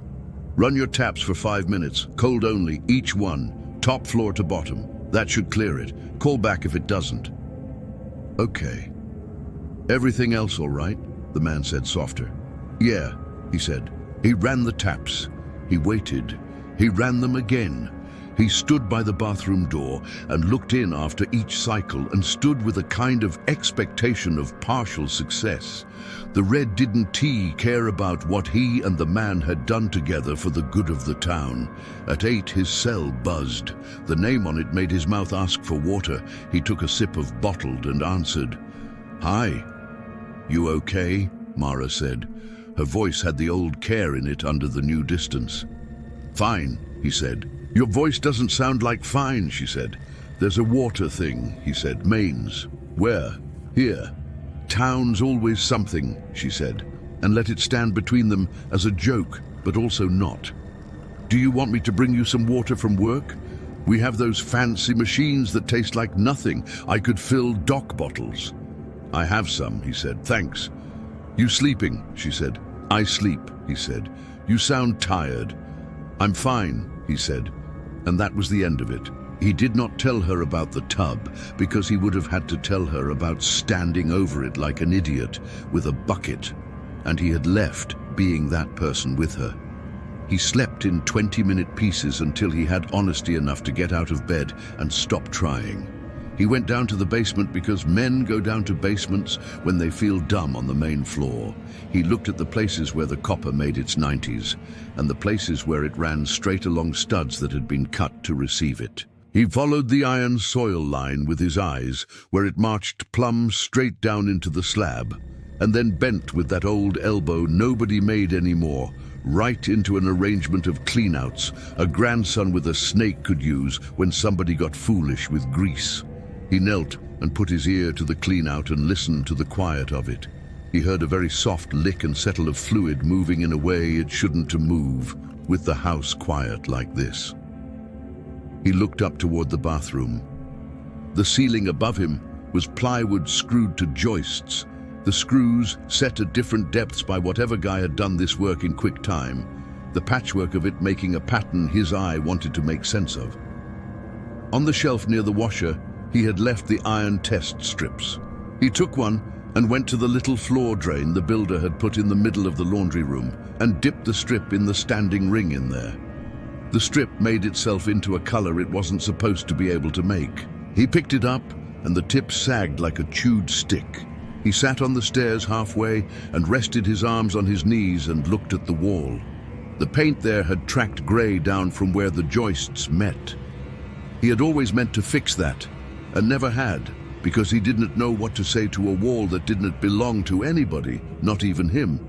Run your taps for 5 minutes, cold only, each one, top floor to bottom. That should clear it. Call back if it doesn't." "Okay." "Everything else all right?" the man said softer. "Yeah," he said. He ran the taps. He waited. He ran them again. He stood by the bathroom door and looked in after each cycle and stood with a kind of expectation of partial success. The red didn't care about what he and the man had done together for the good of the town. At 8, his cell buzzed. The name on it made his mouth ask for water. He took a sip of bottled and answered. "Hi." "You okay?" Mara said. Her voice had the old care in it under the new distance. "Fine," he said. "Your voice doesn't sound like fine," she said. "There's a water thing," he said. "Mains." "Where?" "Here." "Town's always something," she said, and let it stand between them as a joke, but also not. "Do you want me to bring you some water from work? We have those fancy machines that taste like nothing. I could fill dock bottles." "I have some," he said. "Thanks." "You sleeping?" she said. "I sleep," he said. "You sound tired." "I'm fine," he said. And that was the end of it. He did not tell her about the tub, because he would have had to tell her about standing over it like an idiot with a bucket, and he had left being that person with her. He slept in 20-minute pieces until he had honesty enough to get out of bed and stop trying. He went down to the basement because men go down to basements when they feel dumb on the main floor. He looked at the places where the copper made its 90s and the places where it ran straight along studs that had been cut to receive it. He followed the iron soil line with his eyes, where it marched plumb straight down into the slab, and then bent with that old elbow nobody made anymore, right into an arrangement of cleanouts a grandson with a snake could use when somebody got foolish with grease. He knelt and put his ear to the cleanout and listened to the quiet of it. He heard a very soft lick and settle of fluid moving in a way it shouldn't to move, with the house quiet like this. He looked up toward the bathroom. The ceiling above him was plywood screwed to joists, the screws set at different depths by whatever guy had done this work in quick time, the patchwork of it making a pattern his eye wanted to make sense of. On the shelf near the washer, he had left the iron test strips. He took one and went to the little floor drain the builder had put in the middle of the laundry room and dipped the strip in the standing ring in there. The strip made itself into a color it wasn't supposed to be able to make. He picked it up, and the tip sagged like a chewed stick. He sat on the stairs halfway and rested his arms on his knees and looked at the wall. The paint there had tracked grey down from where the joists met. He had always meant to fix that, and never had, because he didn't know what to say to a wall that didn't belong to anybody, not even him.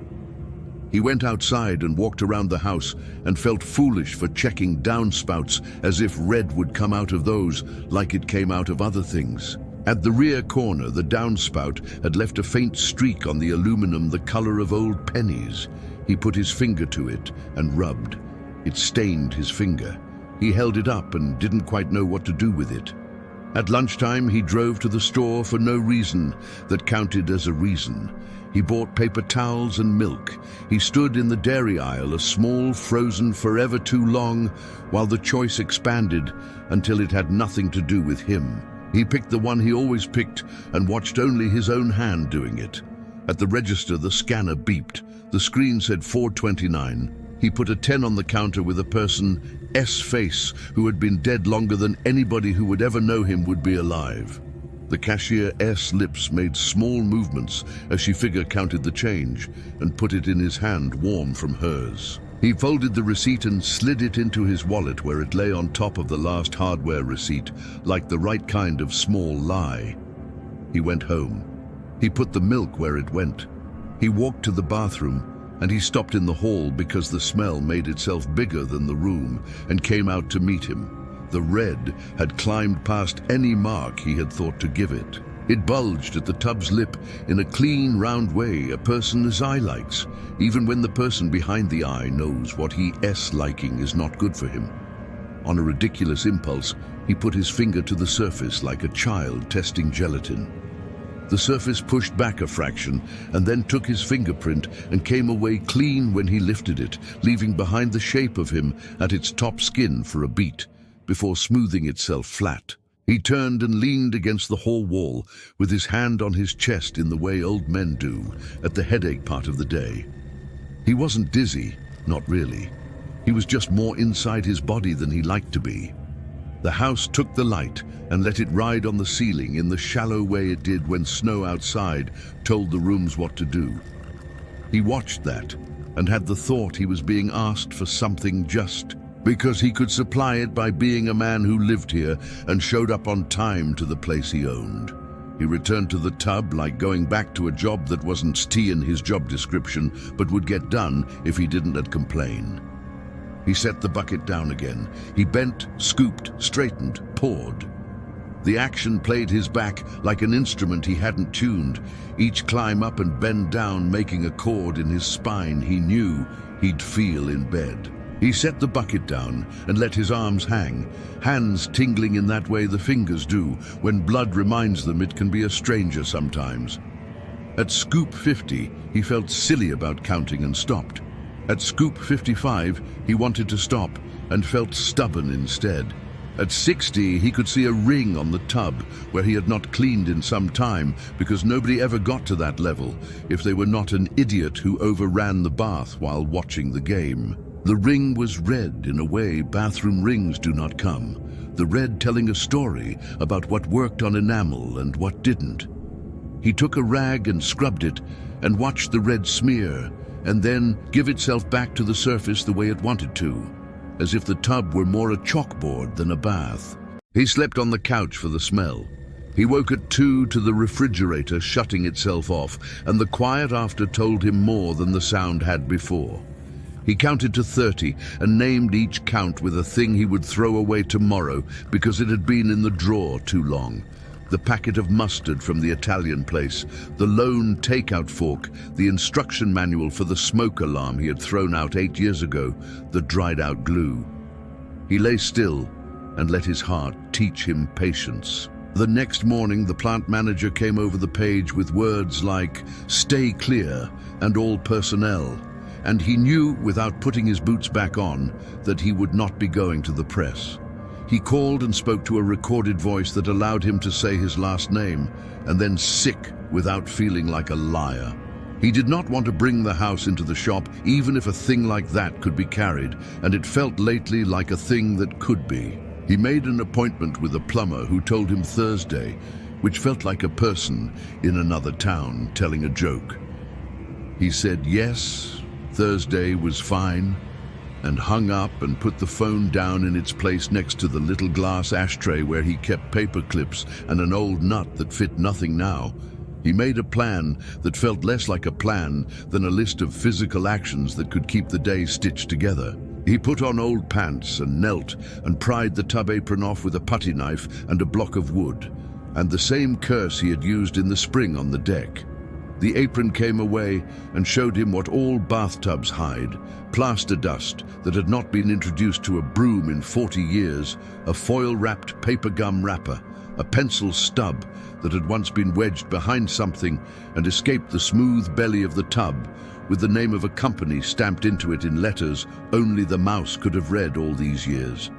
He went outside and walked around the house and felt foolish for checking downspouts as if red would come out of those like it came out of other things. At the rear corner, the downspout had left a faint streak on the aluminum the color of old pennies. He put his finger to it and rubbed. It stained his finger. He held it up and didn't quite know what to do with it. At lunchtime, he drove to the store for no reason that counted as a reason. He bought paper towels and milk. He stood in the dairy aisle, a small, frozen forever too long, while the choice expanded until it had nothing to do with him. He picked the one he always picked and watched only his own hand doing it. At the register, the scanner beeped. The screen said $4.29. He put a 10 on the counter with a person S face who had been dead longer than anybody who would ever know him would be alive. The cashier S lips made small movements as she figure counted the change and put it in his hand, warm from hers. He folded the receipt and slid it into his wallet where it lay on top of the last hardware receipt, like the right kind of small lie. He went home. He put the milk where it went. He walked to the bathroom, and he stopped in the hall because the smell made itself bigger than the room and came out to meet him. The red had climbed past any mark he had thought to give it. It bulged at the tub's lip in a clean, round way a person's eye likes, even when the person behind the eye knows what he is liking is not good for him. On a ridiculous impulse, he put his finger to the surface like a child testing gelatin. The surface pushed back a fraction and then took his fingerprint and came away clean when he lifted it, leaving behind the shape of him at its top skin for a beat, before smoothing itself flat. He turned and leaned against the hall wall with his hand on his chest in the way old men do at the headache part of the day. He wasn't dizzy, not really. He was just more inside his body than he liked to be. The house took the light and let it ride on the ceiling in the shallow way it did when snow outside told the rooms what to do. He watched that and had the thought he was being asked for something just because he could supply it by being a man who lived here and showed up on time to the place he owned. He returned to the tub like going back to a job that wasn't in his job description but would get done if he didn't complain. He set the bucket down again. He bent, scooped, straightened, poured. The action played his back like an instrument he hadn't tuned, each climb up and bend down making a chord in his spine he knew he'd feel in bed. He set the bucket down and let his arms hang, hands tingling in that way the fingers do when blood reminds them it can be a stranger sometimes. At scoop 50, he felt silly about counting and stopped. At scoop 55, he wanted to stop and felt stubborn instead. At 60, he could see a ring on the tub where he had not cleaned in some time because nobody ever got to that level if they were not an idiot who overran the bath while watching the game. The ring was red in a way bathroom rings do not come, the red telling a story about what worked on enamel and what didn't. He took a rag and scrubbed it and watched the red smear and then give itself back to the surface the way it wanted to, as if the tub were more a chalkboard than a bath. He slept on the couch for the smell. He woke at 2 to the refrigerator shutting itself off, and the quiet after told him more than the sound had before. He counted to 30 and named each count with a thing he would throw away tomorrow because it had been in the drawer too long. The packet of mustard from the Italian place, the lone takeout fork, the instruction manual for the smoke alarm he had thrown out 8 years ago, the dried out glue. He lay still and let his heart teach him patience. The next morning, the plant manager came over the page with words like, "Stay clear," and "all personnel," and he knew, without putting his boots back on, that he would not be going to the press. He called and spoke to a recorded voice that allowed him to say his last name, and then sick without feeling like a liar. He did not want to bring the house into the shop, even if a thing like that could be carried, and it felt lately like a thing that could be. He made an appointment with a plumber who told him Thursday, which felt like a person in another town telling a joke. He said yes, Thursday was fine, and hung up and put the phone down in its place next to the little glass ashtray where he kept paper clips and an old nut that fit nothing now. He made a plan that felt less like a plan than a list of physical actions that could keep the day stitched together. He put on old pants and knelt and pried the tub apron off with a putty knife and a block of wood, and the same curse he had used in the spring on the deck. The apron came away and showed him what all bathtubs hide: plaster dust that had not been introduced to a broom in 40 years, a foil-wrapped paper gum wrapper, a pencil stub that had once been wedged behind something and escaped the smooth belly of the tub, with the name of a company stamped into it in letters only the mouse could have read all these years.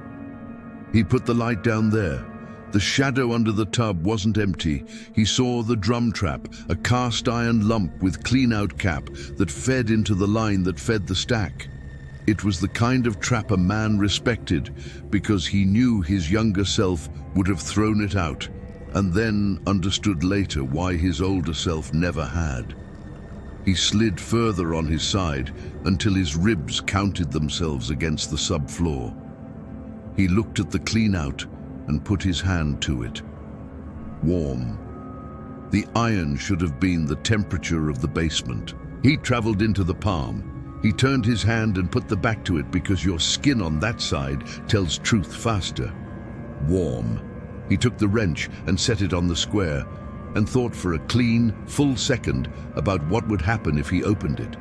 He put the light down there. The shadow under the tub wasn't empty. He saw the drum trap, a cast iron lump with clean-out cap that fed into the line that fed the stack. It was the kind of trap a man respected, because he knew his younger self would have thrown it out, and then understood later why his older self never had. He slid further on his side until his ribs counted themselves against the subfloor. He looked at the clean-out and put his hand to it. Warm. The iron should have been the temperature of the basement. He traveled into the palm. He turned his hand and put the back to it because your skin on that side tells truth faster. Warm. He took the wrench and set it on the square and thought for a clean, full second about what would happen if he opened it.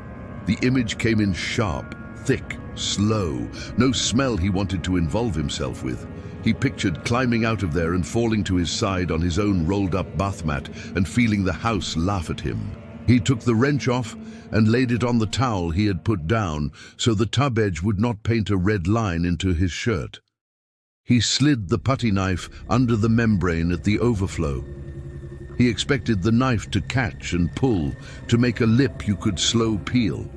The image came in sharp, thick, slow, no smell he wanted to involve himself with. He pictured climbing out of there and falling to his side on his own rolled-up bath mat and feeling the house laugh at him. He took the wrench off and laid it on the towel he had put down so the tub edge would not paint a red line into his shirt. He slid the putty knife under the membrane at the overflow. He expected the knife to catch and pull, to make a lip you could slow peel.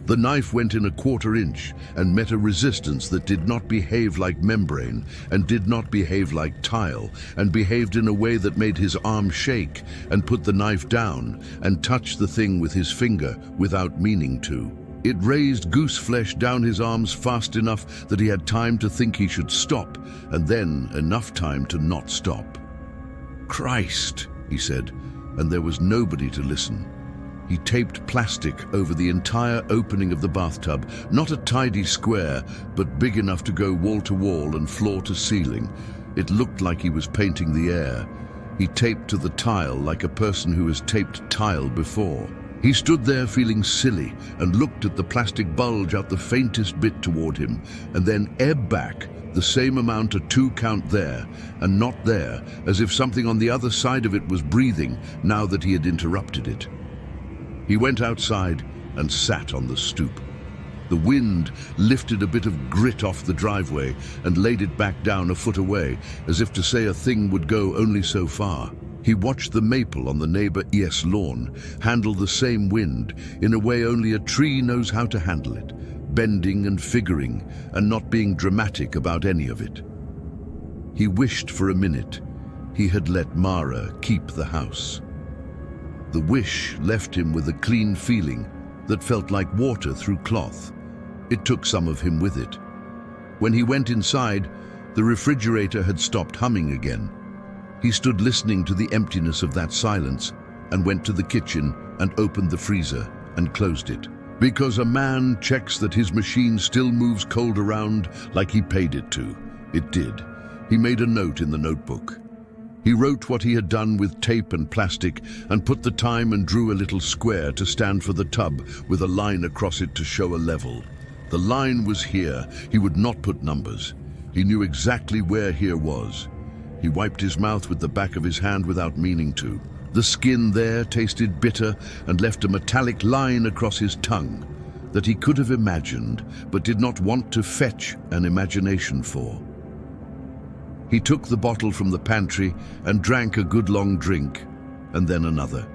The knife went in a 1/4 inch and met a resistance that did not behave like membrane and did not behave like tile and behaved in a way that made his arm shake and put the knife down and touch the thing with his finger without meaning to. It raised goose flesh down his arms fast enough that he had time to think he should stop, and then enough time to not stop. "Christ," he said, and there was nobody to listen. He taped plastic over the entire opening of the bathtub, not a tidy square, but big enough to go wall to wall and floor to ceiling. It looked like he was painting the air. He taped to the tile like a person who has taped tile before. He stood there feeling silly and looked at the plastic bulge out the faintest bit toward him, and then ebb back the same amount a 2 count there and not there, as if something on the other side of it was breathing now that he had interrupted it. He went outside and sat on the stoop. The wind lifted a bit of grit off the driveway and laid it back down a foot away, as if to say a thing would go only so far. He watched the maple on the neighbor ES lawn handle the same wind in a way only a tree knows how to handle it, bending and figuring and not being dramatic about any of it. He wished for a minute he had let Mara keep the house. The wish left him with a clean feeling that felt like water through cloth. It took some of him with it. When he went inside, the refrigerator had stopped humming again. He stood listening to the emptiness of that silence and went to the kitchen and opened the freezer and closed it. Because a man checks that his machine still moves cold around like he paid it to. It did. He made a note in the notebook. He wrote what he had done with tape and plastic and put the time and drew a little square to stand for the tub with a line across it to show a level. The line was here. He would not put numbers. He knew exactly where here was. He wiped his mouth with the back of his hand without meaning to. The skin there tasted bitter and left a metallic line across his tongue that he could have imagined but did not want to fetch an imagination for. He took the bottle from the pantry and drank a good long drink, and then another.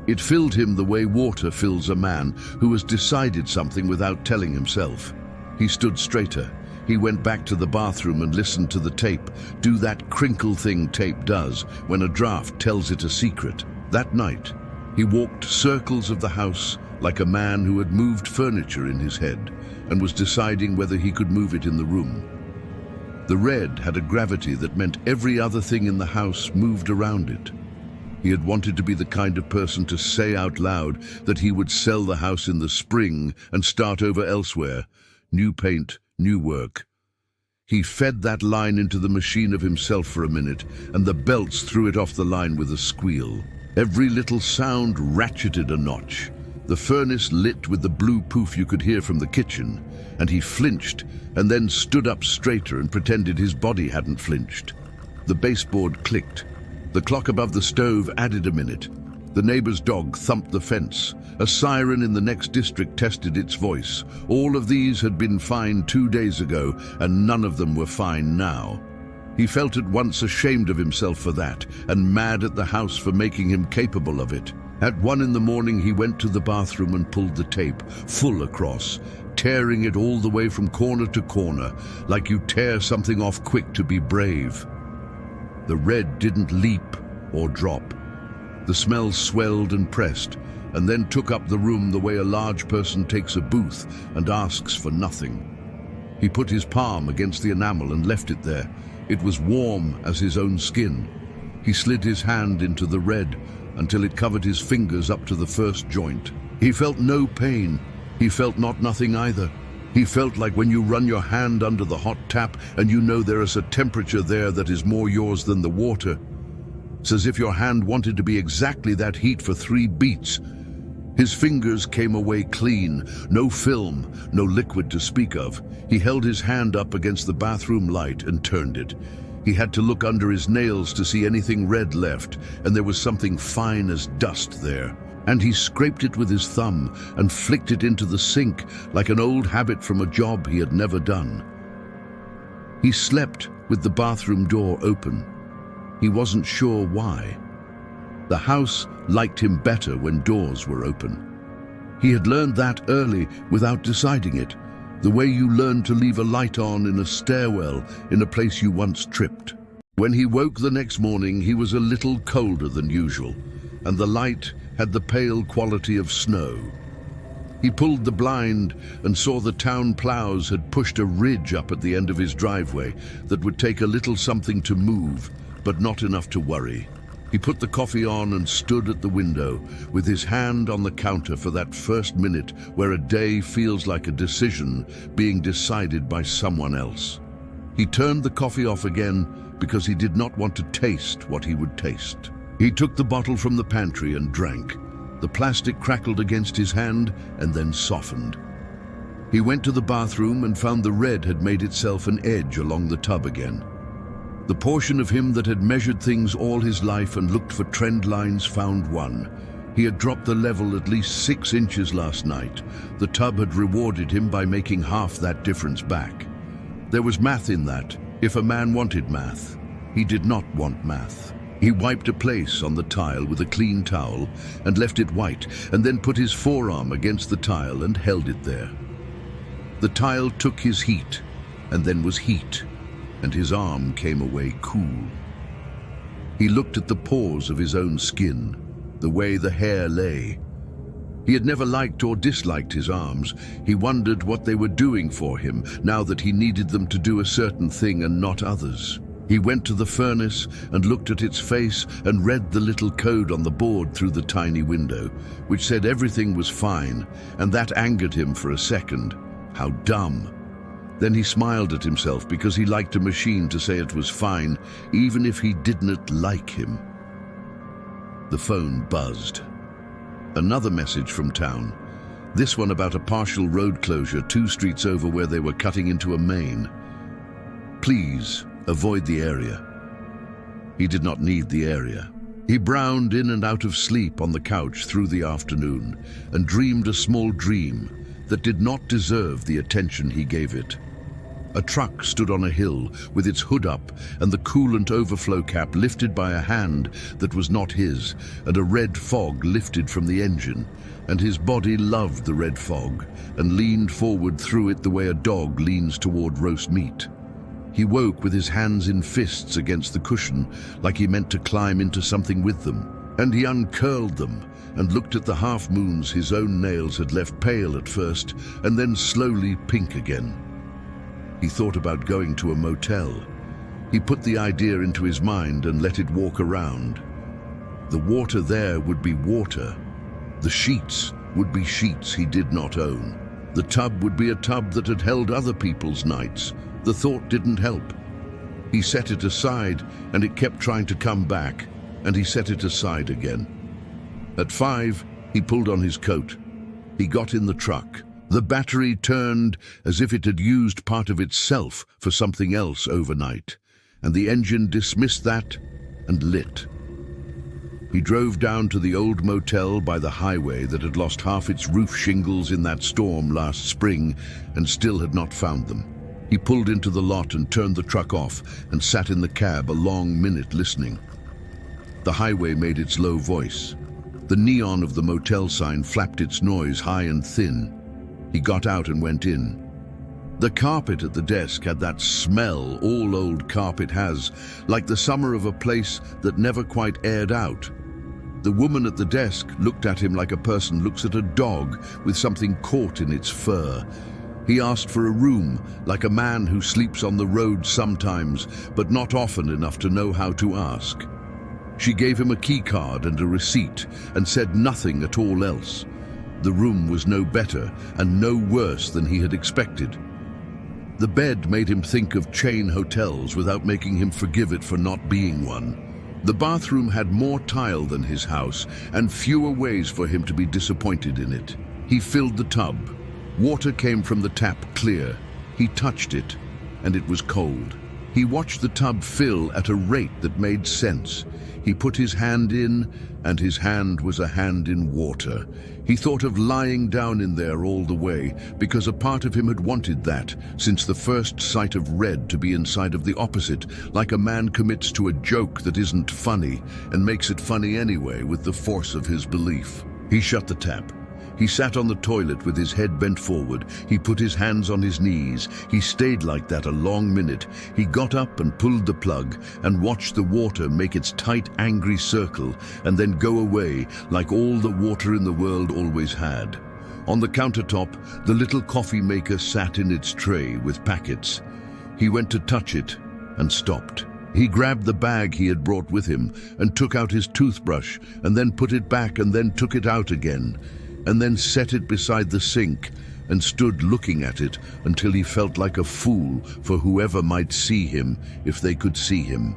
It filled him the way water fills a man who has decided something without telling himself. He stood straighter. He went back to the bathroom and listened to the tape do that crinkle thing tape does when a draft tells it a secret. That night, he walked circles of the house like a man who had moved furniture in his head and was deciding whether he could move it in the room. The red had a gravity that meant every other thing in the house moved around it. He had wanted to be the kind of person to say out loud that he would sell the house in the spring and start over elsewhere. New paint, new work. He fed that line into the machine of himself for a minute, and the belts threw it off the line with a squeal. Every little sound ratcheted a notch. The furnace lit with the blue poof you could hear from the kitchen, and he flinched and then stood up straighter and pretended his body hadn't flinched. The baseboard clicked. The clock above the stove added a minute. The neighbor's dog thumped the fence. A siren in the next district tested its voice. All of these had been fine 2 days ago, and none of them were fine now. He felt at once ashamed of himself for that, and mad at the house for making him capable of it. At 1 in the morning, he went to the bathroom and pulled the tape, full across, tearing it all the way from corner to corner, like you tear something off quick to be brave. The red didn't leap or drop. The smell swelled and pressed, and then took up the room the way a large person takes a booth and asks for nothing. He put his palm against the enamel and left it there. It was warm as his own skin. He slid his hand into the red until it covered his fingers up to the first joint. He felt no pain. He felt not nothing either. He felt like when you run your hand under the hot tap and you know there is a temperature there that is more yours than the water. It's as if your hand wanted to be exactly that heat for 3 beats. His fingers came away clean, no film, no liquid to speak of. He held his hand up against the bathroom light and turned it. He had to look under his nails to see anything red left, and there was something fine as dust there. And he scraped it with his thumb and flicked it into the sink like an old habit from a job he had never done. He slept with the bathroom door open. He wasn't sure why. The house liked him better when doors were open. He had learned that early without deciding it, the way you learn to leave a light on in a stairwell in a place you once tripped. When he woke the next morning, he was a little colder than usual, and the light had the pale quality of snow. He pulled the blind and saw the town plows had pushed a ridge up at the end of his driveway that would take a little something to move, but not enough to worry. He put the coffee on and stood at the window with his hand on the counter for that first minute where a day feels like a decision being decided by someone else. He turned the coffee off again because he did not want to taste what he would taste. He took the bottle from the pantry and drank. The plastic crackled against his hand and then softened. He went to the bathroom and found the red had made itself an edge along the tub again. The portion of him that had measured things all his life and looked for trend lines found one. He had dropped the level at least 6 inches last night. The tub had rewarded him by making half that difference back. There was math in that, if a man wanted math. He did not want math. He wiped a place on the tile with a clean towel and left it white, and then put his forearm against the tile and held it there. The tile took his heat, and then was heat, and his arm came away cool. He looked at the pores of his own skin, the way the hair lay. He had never liked or disliked his arms. He wondered what they were doing for him, now that he needed them to do a certain thing and not others. He went to the furnace and looked at its face and read the little code on the board through the tiny window, which said everything was fine, and that angered him for a second. How dumb. Then he smiled at himself because he liked a machine to say it was fine, even if he didn't like him. The phone buzzed. Another message from town. This one about a partial road closure 2 streets over where they were cutting into a main. Please avoid the area. He did not need the area. He browned in and out of sleep on the couch through the afternoon and dreamed a small dream that did not deserve the attention he gave it. A truck stood on a hill with its hood up and the coolant overflow cap lifted by a hand that was not his, and a red fog lifted from the engine, and his body loved the red fog and leaned forward through it the way a dog leans toward roast meat. He woke with his hands in fists against the cushion, like he meant to climb into something with them, and he uncurled them and looked at the half-moons his own nails had left pale at first and then slowly pink again. He thought about going to a motel. He put the idea into his mind and let it walk around. The water there would be water. The sheets would be sheets he did not own. The tub would be a tub that had held other people's nights. The thought didn't help. He set it aside and it kept trying to come back, and he set it aside again. At 5, he pulled on his coat. He got in the truck. The battery turned as if it had used part of itself for something else overnight, and the engine dismissed that and lit. He drove down to the old motel by the highway that had lost half its roof shingles in that storm last spring and still had not found them. He pulled into the lot and turned the truck off and sat in the cab a long minute listening. The highway made its low voice. The neon of the motel sign flapped its noise high and thin. He got out and went in. The carpet at the desk had that smell all old carpet has, like the summer of a place that never quite aired out. The woman at the desk looked at him like a person looks at a dog with something caught in its fur. He asked for a room, like a man who sleeps on the road sometimes, but not often enough to know how to ask. She gave him a key card and a receipt and said nothing at all else. The room was no better and no worse than he had expected. The bed made him think of chain hotels without making him forgive it for not being one. The bathroom had more tile than his house and fewer ways for him to be disappointed in it. He filled the tub. Water came from the tap clear. He touched it, and it was cold. He watched the tub fill at a rate that made sense. He put his hand in, and his hand was a hand in water. He thought of lying down in there all the way, because a part of him had wanted that, since the first sight of red to be inside of the opposite, like a man commits to a joke that isn't funny, and makes it funny anyway with the force of his belief. He shut the tap. He sat on the toilet with his head bent forward. He put his hands on his knees. He stayed like that a long minute. He got up and pulled the plug and watched the water make its tight, angry circle and then go away like all the water in the world always had. On the countertop, the little coffee maker sat in its tray with packets. He went to touch it and stopped. He grabbed the bag he had brought with him and took out his toothbrush and then put it back and then took it out again, and then set it beside the sink and stood looking at it until he felt like a fool for whoever might see him if they could see him.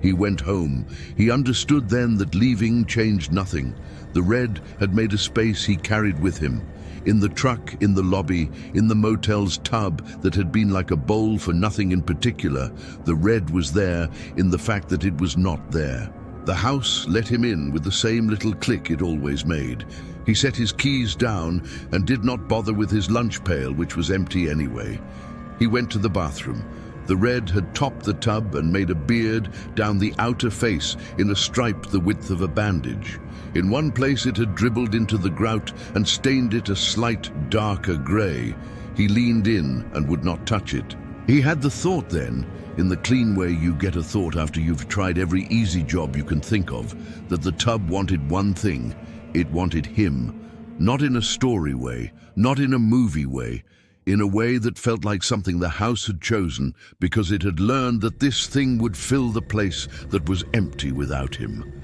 He went home. He understood then that leaving changed nothing. The red had made a space he carried with him. In the truck, in the lobby, in the motel's tub that had been like a bowl for nothing in particular, the red was there in the fact that it was not there. The house let him in with the same little click it always made. He set his keys down and did not bother with his lunch pail, which was empty anyway. He went to the bathroom. The red had topped the tub and made a beard down the outer face in a stripe the width of a bandage. In one place it had dribbled into the grout and stained it a slight darker grey. He leaned in and would not touch it. He had the thought then, in the clean way you get a thought after you've tried every easy job you can think of, that the tub wanted one thing. It wanted him, not in a story way, not in a movie way, in a way that felt like something the house had chosen because it had learned that this thing would fill the place that was empty without him.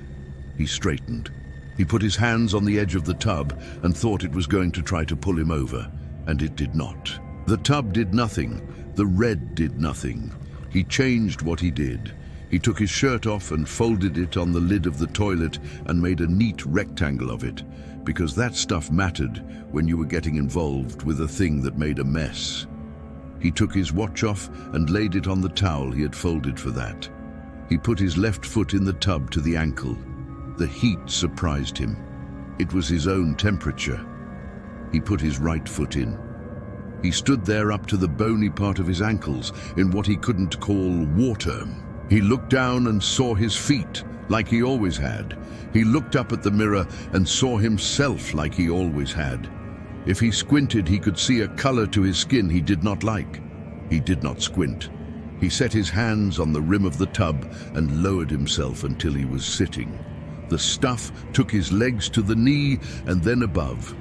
He straightened. He put his hands on the edge of the tub and thought it was going to try to pull him over, and it did not. The tub did nothing. The red did nothing. He changed what he did. He took his shirt off and folded it on the lid of the toilet and made a neat rectangle of it, because that stuff mattered when you were getting involved with a thing that made a mess. He took his watch off and laid it on the towel he had folded for that. He put his left foot in the tub to the ankle. The heat surprised him. It was his own temperature. He put his right foot in. He stood there up to the bony part of his ankles in what he couldn't call water. He looked down and saw his feet, like he always had. He looked up at the mirror and saw himself like he always had. If he squinted, he could see a color to his skin he did not like. He did not squint. He set his hands on the rim of the tub and lowered himself until he was sitting. The stuff took his legs to the knee and then above.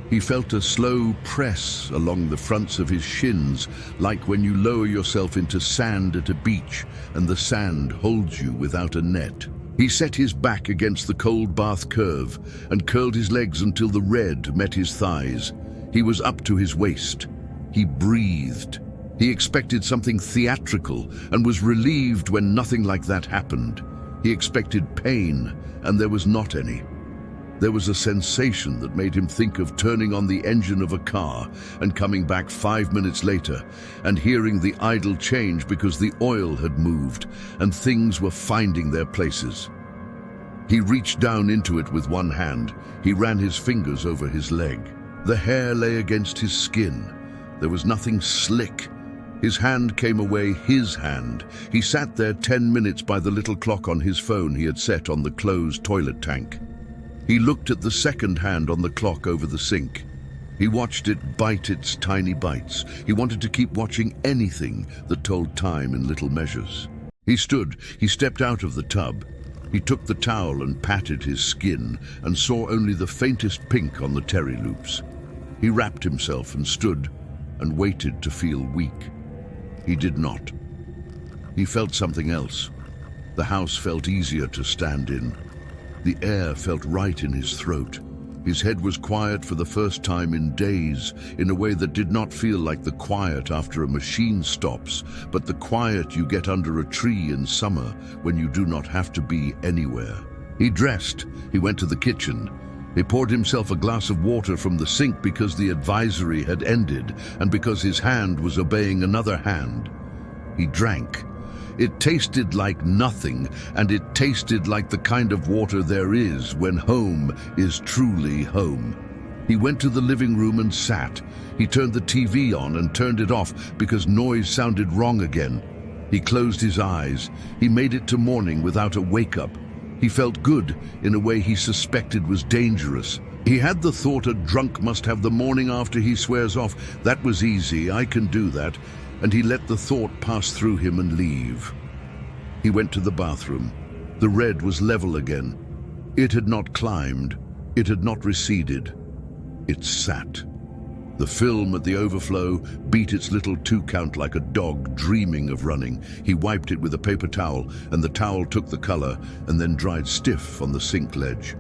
He felt a slow press along the fronts of his shins, like when you lower yourself into sand at a beach and the sand holds you without a net. He set his back against the cold bath curve and curled his legs until the red met his thighs. He was up to his waist. He breathed. He expected something theatrical and was relieved when nothing like that happened. He expected pain, and there was not any. There was a sensation that made him think of turning on the engine of a car and coming back 5 minutes later and hearing the idle change because the oil had moved and things were finding their places. He reached down into it with one hand. He ran his fingers over his leg. The hair lay against his skin. There was nothing slick. His hand came away, his hand. He sat there 10 minutes by the little clock on his phone he had set on the closed toilet tank. He looked at the second hand on the clock over the sink. He watched it bite its tiny bites. He wanted to keep watching anything that told time in little measures. He stood. He stepped out of the tub. He took the towel and patted his skin and saw only the faintest pink on the terry loops. He wrapped himself and stood and waited to feel weak. He did not. He felt something else. The house felt easier to stand in. The air felt right in his throat. His head was quiet for the first time in days, in a way that did not feel like the quiet after a machine stops, but the quiet you get under a tree in summer when you do not have to be anywhere. He dressed. He went to the kitchen. He poured himself a glass of water from the sink because the advisory had ended and because his hand was obeying another hand. He drank. It tasted like nothing, and it tasted like the kind of water there is when home is truly home. He went to the living room and sat. He turned the TV on and turned it off because noise sounded wrong again. He closed his eyes. He made it to morning without a wake-up. He felt good in a way he suspected was dangerous. He had the thought a drunk must have the morning after he swears off. That was easy, I can do that. And he let the thought pass through him and leave. He went to the bathroom. The red was level again. It had not climbed. It had not receded. It sat. The film at the overflow beat its little 2-count like a dog dreaming of running. He wiped it with a paper towel, and the towel took the color and then dried stiff on the sink ledge.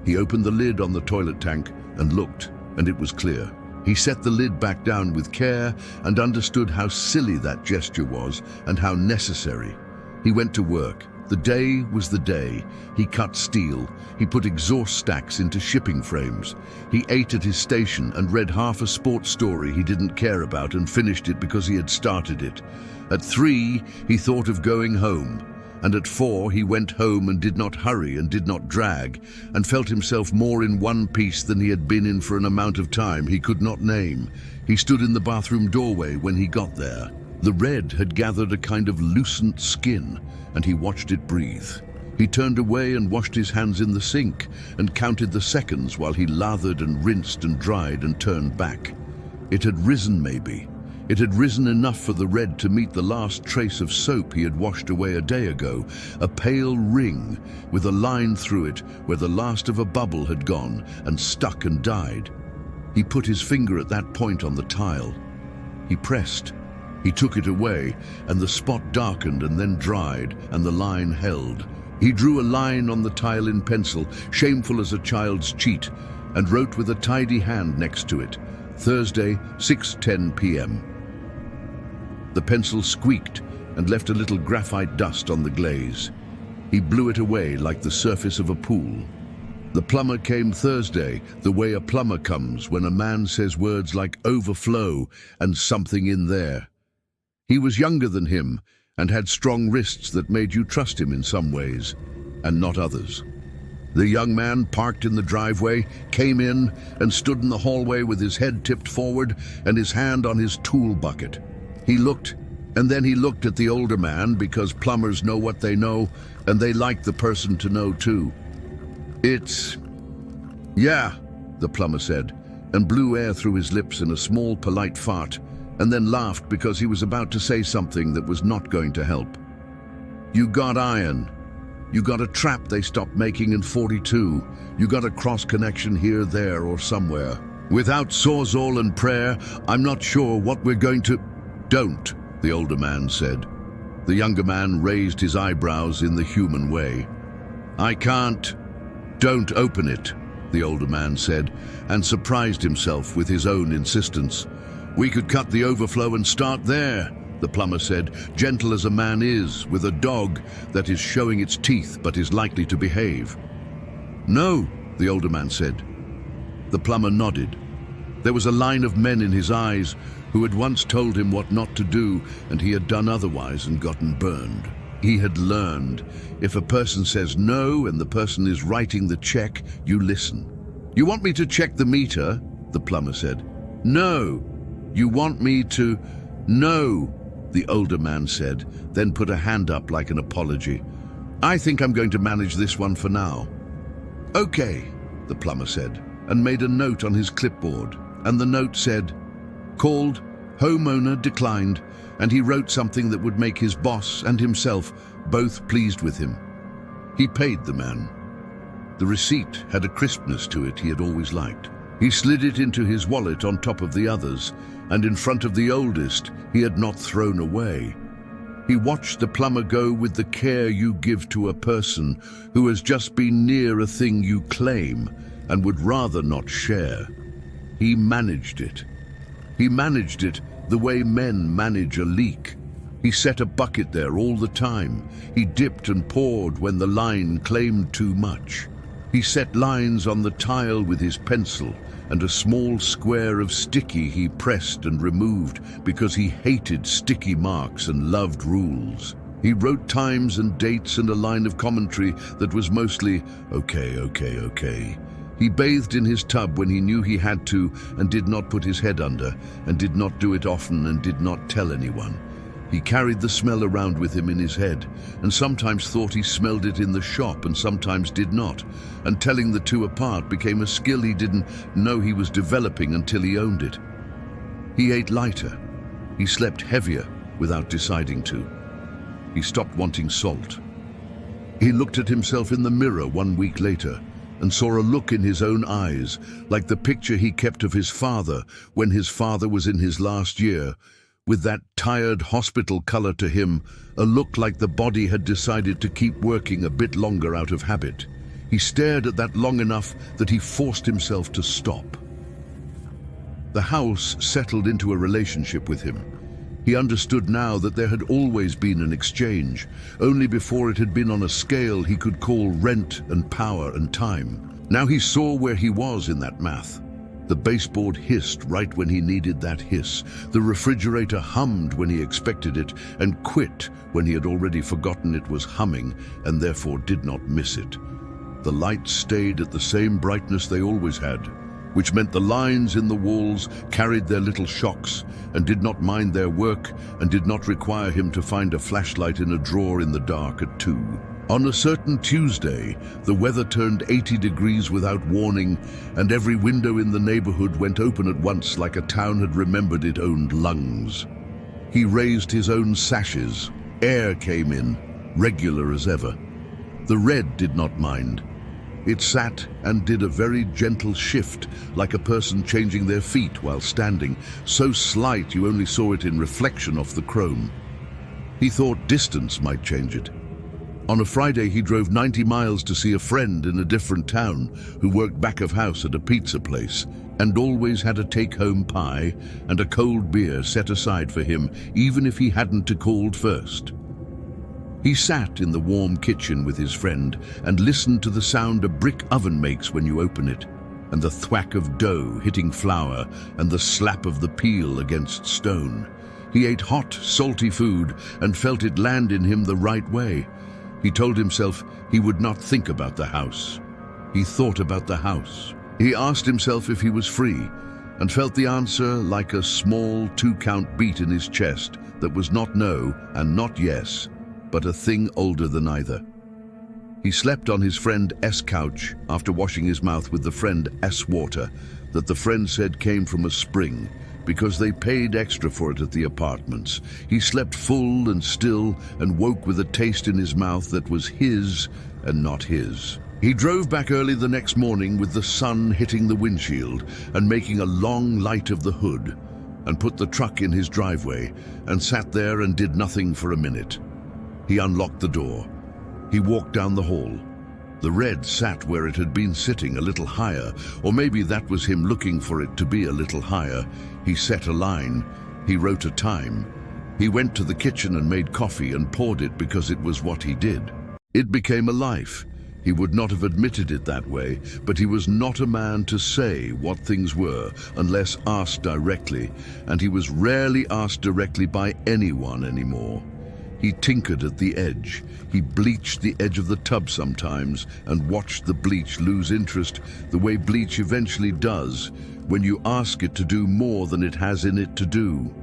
He opened the lid on the toilet tank and looked, and it was clear. He set the lid back down with care and understood how silly that gesture was and how necessary. He went to work. The day was the day. He cut steel. He put exhaust stacks into shipping frames. He ate at his station and read half a sports story he didn't care about and finished it because he had started it. At 3, he thought of going home. And at 4, he went home and did not hurry and did not drag, and felt himself more in one piece than he had been in for an amount of time he could not name. He stood in the bathroom doorway when he got there. The red had gathered a kind of lucent skin, and he watched it breathe. He turned away and washed his hands in the sink, and counted the seconds while he lathered and rinsed and dried and turned back. It had risen, maybe. It had risen enough for the red to meet the last trace of soap he had washed away a day ago, a pale ring with a line through it where the last of a bubble had gone and stuck and died. He put his finger at that point on the tile. He pressed. He took it away, and the spot darkened and then dried, and the line held. He drew a line on the tile in pencil, shameful as a child's cheat, and wrote with a tidy hand next to it, Thursday, 6:10 p.m. The pencil squeaked and left a little graphite dust on the glaze. He blew it away like the surface of a pool. The plumber came Thursday, the way a plumber comes when a man says words like overflow and something in there. He was younger than him and had strong wrists that made you trust him in some ways and not others. The young man, parked in the driveway, came in and stood in the hallway with his head tipped forward and his hand on his tool bucket. He looked, and then he looked at the older man, because plumbers know what they know, and they like the person to know too. Yeah, the plumber said, and blew air through his lips in a small, polite fart, and then laughed because he was about to say something that was not going to help. You got iron. You got a trap they stopped making in '42. You got a cross-connection here, there, or somewhere. Without sawzall and prayer, I'm not sure what we're going to... Don't, the older man said. The younger man raised his eyebrows in the human way. I can't... Don't open it, the older man said, and surprised himself with his own insistence. We could cut the overflow and start there, the plumber said, gentle as a man is, with a dog that is showing its teeth but is likely to behave. No, the older man said. The plumber nodded. There was a line of men in his eyes who had once told him what not to do, and he had done otherwise and gotten burned. He had learned, if a person says no and the person is writing the check, you listen. You want me to check the meter? The plumber said. No. You want me to... No, the older man said, then put a hand up like an apology. I think I'm going to manage this one for now. Okay, the plumber said, and made a note on his clipboard, and the note said, called, homeowner declined, and he wrote something that would make his boss and himself both pleased with him. He paid the man. The receipt had a crispness to it he had always liked. He slid it into his wallet on top of the others, and in front of the oldest he had not thrown away. He watched the plumber go with the care you give to a person who has just been near a thing you claim and would rather not share. He managed it. He managed it the way men manage a leak. He set a bucket there all the time. He dipped and poured when the line claimed too much. He set lines on the tile with his pencil, and a small square of sticky he pressed and removed because he hated sticky marks and loved rules. He wrote times and dates and a line of commentary that was mostly, okay. He bathed in his tub when he knew he had to and did not put his head under, and did not do it often and did not tell anyone. He carried the smell around with him in his head, and sometimes thought he smelled it in the shop and sometimes did not, and telling the two apart became a skill he didn't know he was developing until he owned it. He ate lighter. He slept heavier without deciding to. He stopped wanting salt. He looked at himself in the mirror 1 week later and saw a look in his own eyes, like the picture he kept of his father when his father was in his last year, with that tired hospital color to him, a look like the body had decided to keep working a bit longer out of habit. He stared at that long enough that he forced himself to stop. The house settled into a relationship with him. He understood now that there had always been an exchange, only before it had been on a scale he could call rent and power and time. Now he saw where he was in that math. The baseboard hissed right when he needed that hiss. The refrigerator hummed when he expected it and quit when he had already forgotten it was humming and therefore did not miss it. The lights stayed at the same brightness they always had, which meant the lines in the walls carried their little shocks and did not mind their work and did not require him to find a flashlight in a drawer in the dark at 2. On a certain Tuesday, the weather turned 80 degrees without warning, and every window in the neighborhood went open at once like a town had remembered it owned lungs. He raised his own sashes. Air came in, regular as ever. The red did not mind. It sat and did a very gentle shift, like a person changing their feet while standing, so slight you only saw it in reflection off the chrome. He thought distance might change it. On a Friday, he drove 90 miles to see a friend in a different town who worked back of house at a pizza place and always had a take-home pie and a cold beer set aside for him, even if he hadn't called first. He sat in the warm kitchen with his friend and listened to the sound a brick oven makes when you open it, and the thwack of dough hitting flour and the slap of the peel against stone. He ate hot, salty food and felt it land in him the right way. He told himself he would not think about the house. He thought about the house. He asked himself if he was free, and felt the answer like a small 2-count beat in his chest that was not no and not yes, but a thing older than either. He slept on his friend S couch after washing his mouth with the friend S water that the friend said came from a spring because they paid extra for it at the apartments. He slept full and still and woke with a taste in his mouth that was his and not his. He drove back early the next morning with the sun hitting the windshield and making a long light of the hood, and put the truck in his driveway and sat there and did nothing for a minute. He unlocked the door. He walked down the hall. The red sat where it had been sitting, a little higher, or maybe that was him looking for it to be a little higher. He set a line. He wrote a time. He went to the kitchen and made coffee and poured it because it was what he did. It became a life. He would not have admitted it that way, but he was not a man to say what things were unless asked directly, and he was rarely asked directly by anyone anymore. He tinkered at the edge. He bleached the edge of the tub sometimes and watched the bleach lose interest the way bleach eventually does when you ask it to do more than it has in it to do.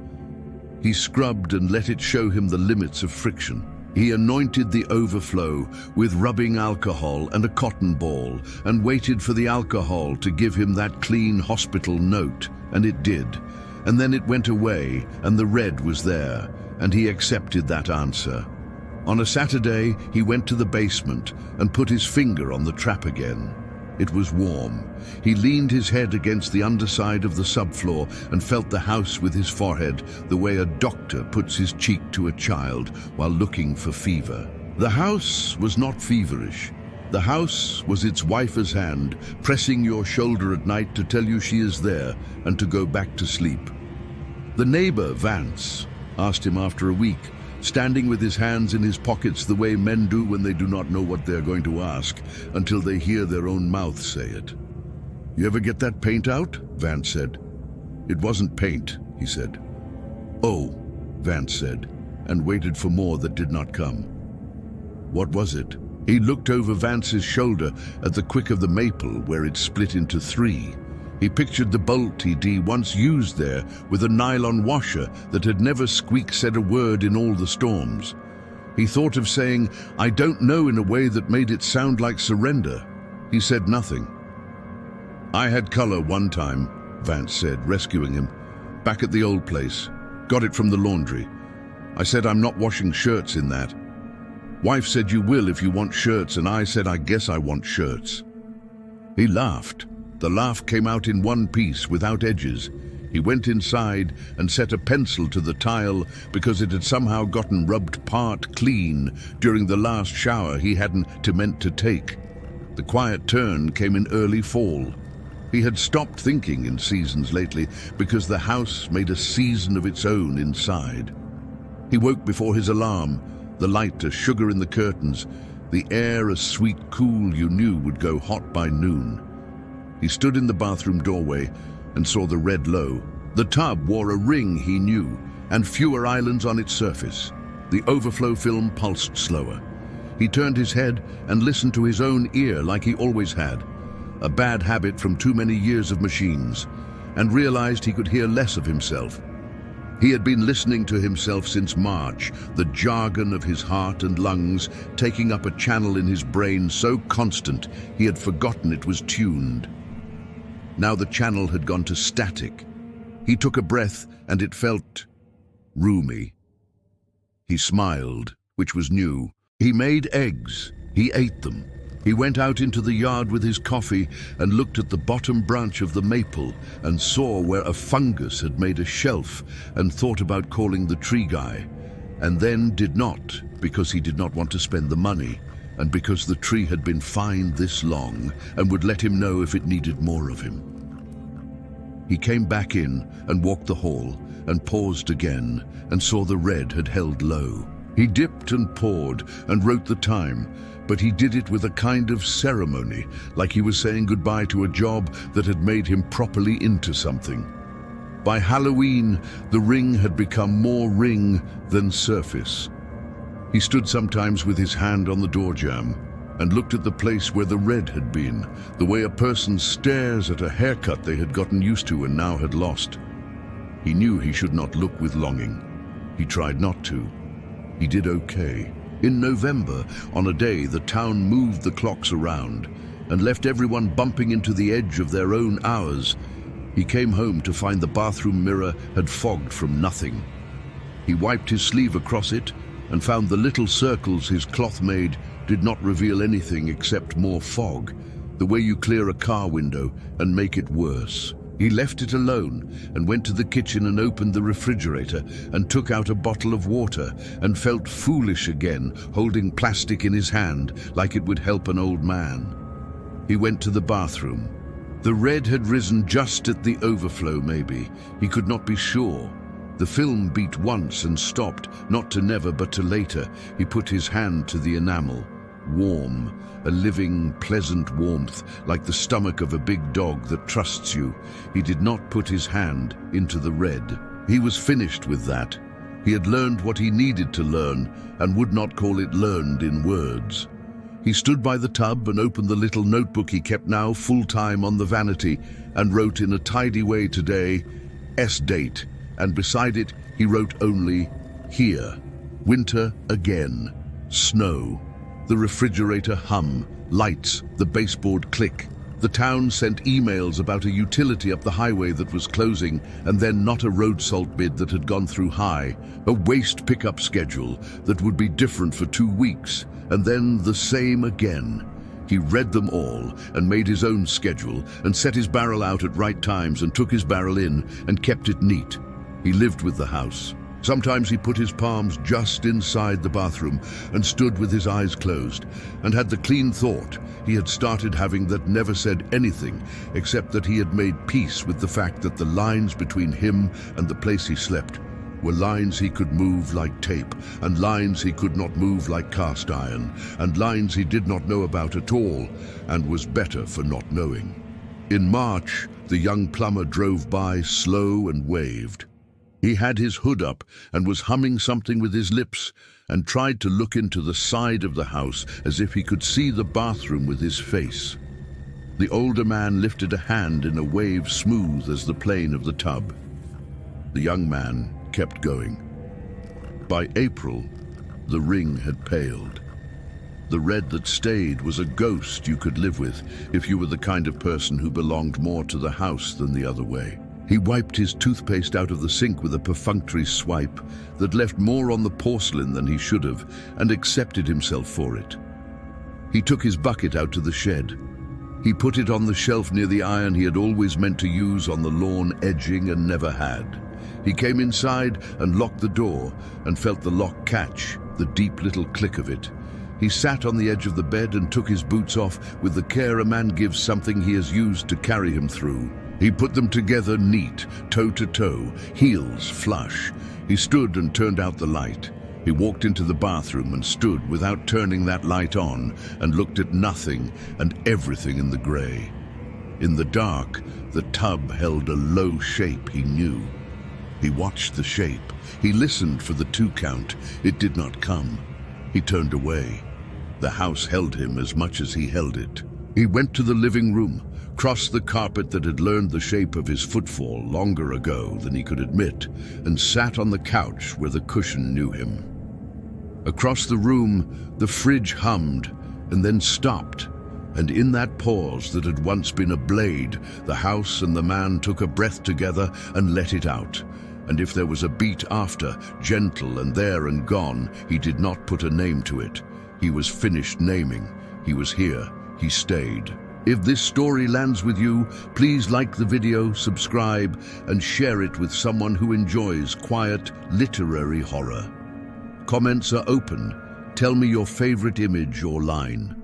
He scrubbed and let it show him the limits of friction. He anointed the overflow with rubbing alcohol and a cotton ball and waited for the alcohol to give him that clean hospital note, and it did. And then it went away and the red was there, and he accepted that answer. On a Saturday, he went to the basement and put his finger on the trap again. It was warm. He leaned his head against the underside of the subfloor and felt the house with his forehead, the way a doctor puts his cheek to a child while looking for fever. The house was not feverish. The house was its wifer's hand, pressing your shoulder at night to tell you she is there and to go back to sleep. The neighbor, Vance, asked him after a week, standing with his hands in his pockets the way men do when they do not know what they're going to ask until they hear their own mouth say it. "You ever get that paint out?" Vance said. "It wasn't paint," he said. "Oh," Vance said, and waited for more that did not come. What was it? He looked over Vance's shoulder at the quick of the maple where it split into 3. He pictured the bolt he'd once used there with a nylon washer that had never said a word in all the storms. He thought of saying, "I don't know," in a way that made it sound like surrender. He said nothing. "I had color one time," Vance said, rescuing him. "Back at the old place. Got it from the laundry. I said I'm not washing shirts in that. Wife said you will if you want shirts, and I said I guess I want shirts." He laughed. The laugh came out in one piece, without edges. He went inside and set a pencil to the tile because it had somehow gotten rubbed part clean during the last shower he hadn't meant to take. The quiet turn came in early fall. He had stopped thinking in seasons lately because the house made a season of its own inside. He woke before his alarm, the light a sugar in the curtains, the air a sweet cool you knew would go hot by noon. He stood in the bathroom doorway and saw the red low. The tub wore a ring he knew and fewer islands on its surface. The overflow film pulsed slower. He turned his head and listened to his own ear like he always had, a bad habit from too many years of machines, and realized he could hear less of himself. He had been listening to himself since March, the jargon of his heart and lungs taking up a channel in his brain so constant he had forgotten it was tuned. Now the channel had gone to static. He took a breath and it felt roomy. He smiled, which was new. He made eggs. He ate them. He went out into the yard with his coffee and looked at the bottom branch of the maple and saw where a fungus had made a shelf and thought about calling the tree guy, and then did not because he did not want to spend the money and because the tree had been fine this long and would let him know if it needed more of him. He came back in and walked the hall and paused again and saw the red had held low. He dipped and poured and wrote the time, but he did it with a kind of ceremony, like he was saying goodbye to a job that had made him properly into something. By Halloween, the ring had become more ring than surface. He stood sometimes with his hand on the door jamb and looked at the place where the red had been, the way a person stares at a haircut they had gotten used to and now had lost. He knew he should not look with longing. He tried not to. He did okay. In November, on a day the town moved the clocks around and left everyone bumping into the edge of their own hours, he came home to find the bathroom mirror had fogged from nothing. He wiped his sleeve across it and found the little circles his cloth made did not reveal anything except more fog, the way you clear a car window and make it worse. He left it alone and went to the kitchen and opened the refrigerator and took out a bottle of water and felt foolish again, holding plastic in his hand like it would help an old man. He went to the bathroom. The red had risen just at the overflow, maybe. He could not be sure. The film beat once and stopped, not to never but to later. He put his hand to the enamel. Warm, a living, pleasant warmth, like the stomach of a big dog that trusts you. He did not put his hand into the red. He was finished with that. He had learned what he needed to learn and would not call it learned in words. He stood by the tub and opened the little notebook he kept now full-time on the vanity and wrote in a tidy way today, S-date, and beside it he wrote only, here, winter again, snow. The refrigerator hum, lights, the baseboard click. The town sent emails about a utility up the highway that was closing, and then not a road salt bid that had gone through high, a waste pickup schedule that would be different for 2 weeks, and then the same again. He read them all and made his own schedule and set his barrel out at right times and took his barrel in and kept it neat. He lived with the house. Sometimes he put his palms just inside the bathroom and stood with his eyes closed and had the clean thought he had started having that never said anything except that he had made peace with the fact that the lines between him and the place he slept were lines he could move like tape, and lines he could not move like cast iron, and lines he did not know about at all and was better for not knowing. In March, the young plumber drove by slow and waved. He had his hood up and was humming something with his lips and tried to look into the side of the house as if he could see the bathroom with his face. The older man lifted a hand in a wave smooth as the plane of the tub. The young man kept going. By April, the ring had paled. The red that stayed was a ghost you could live with if you were the kind of person who belonged more to the house than the other way. He wiped his toothpaste out of the sink with a perfunctory swipe that left more on the porcelain than he should have, and accepted himself for it. He took his bucket out to the shed. He put it on the shelf near the iron he had always meant to use on the lawn edging and never had. He came inside and locked the door and felt the lock catch, the deep little click of it. He sat on the edge of the bed and took his boots off with the care a man gives something he has used to carry him through. He put them together neat, toe to toe, heels flush. He stood and turned out the light. He walked into the bathroom and stood without turning that light on and looked at nothing and everything in the gray. In the dark, the tub held a low shape he knew. He watched the shape. He listened for the 2 count. It did not come. He turned away. The house held him as much as he held it. He went to the living room, crossed the carpet that had learned the shape of his footfall longer ago than he could admit, and sat on the couch where the cushion knew him. Across the room, the fridge hummed and then stopped, and in that pause that had once been a blade, the house and the man took a breath together and let it out. And if there was a beat after, gentle and there and gone, he did not put a name to it. He was finished naming. He was here. He stayed. If this story lands with you, please like the video, subscribe, and share it with someone who enjoys quiet, literary horror. Comments are open. Tell me your favorite image or line.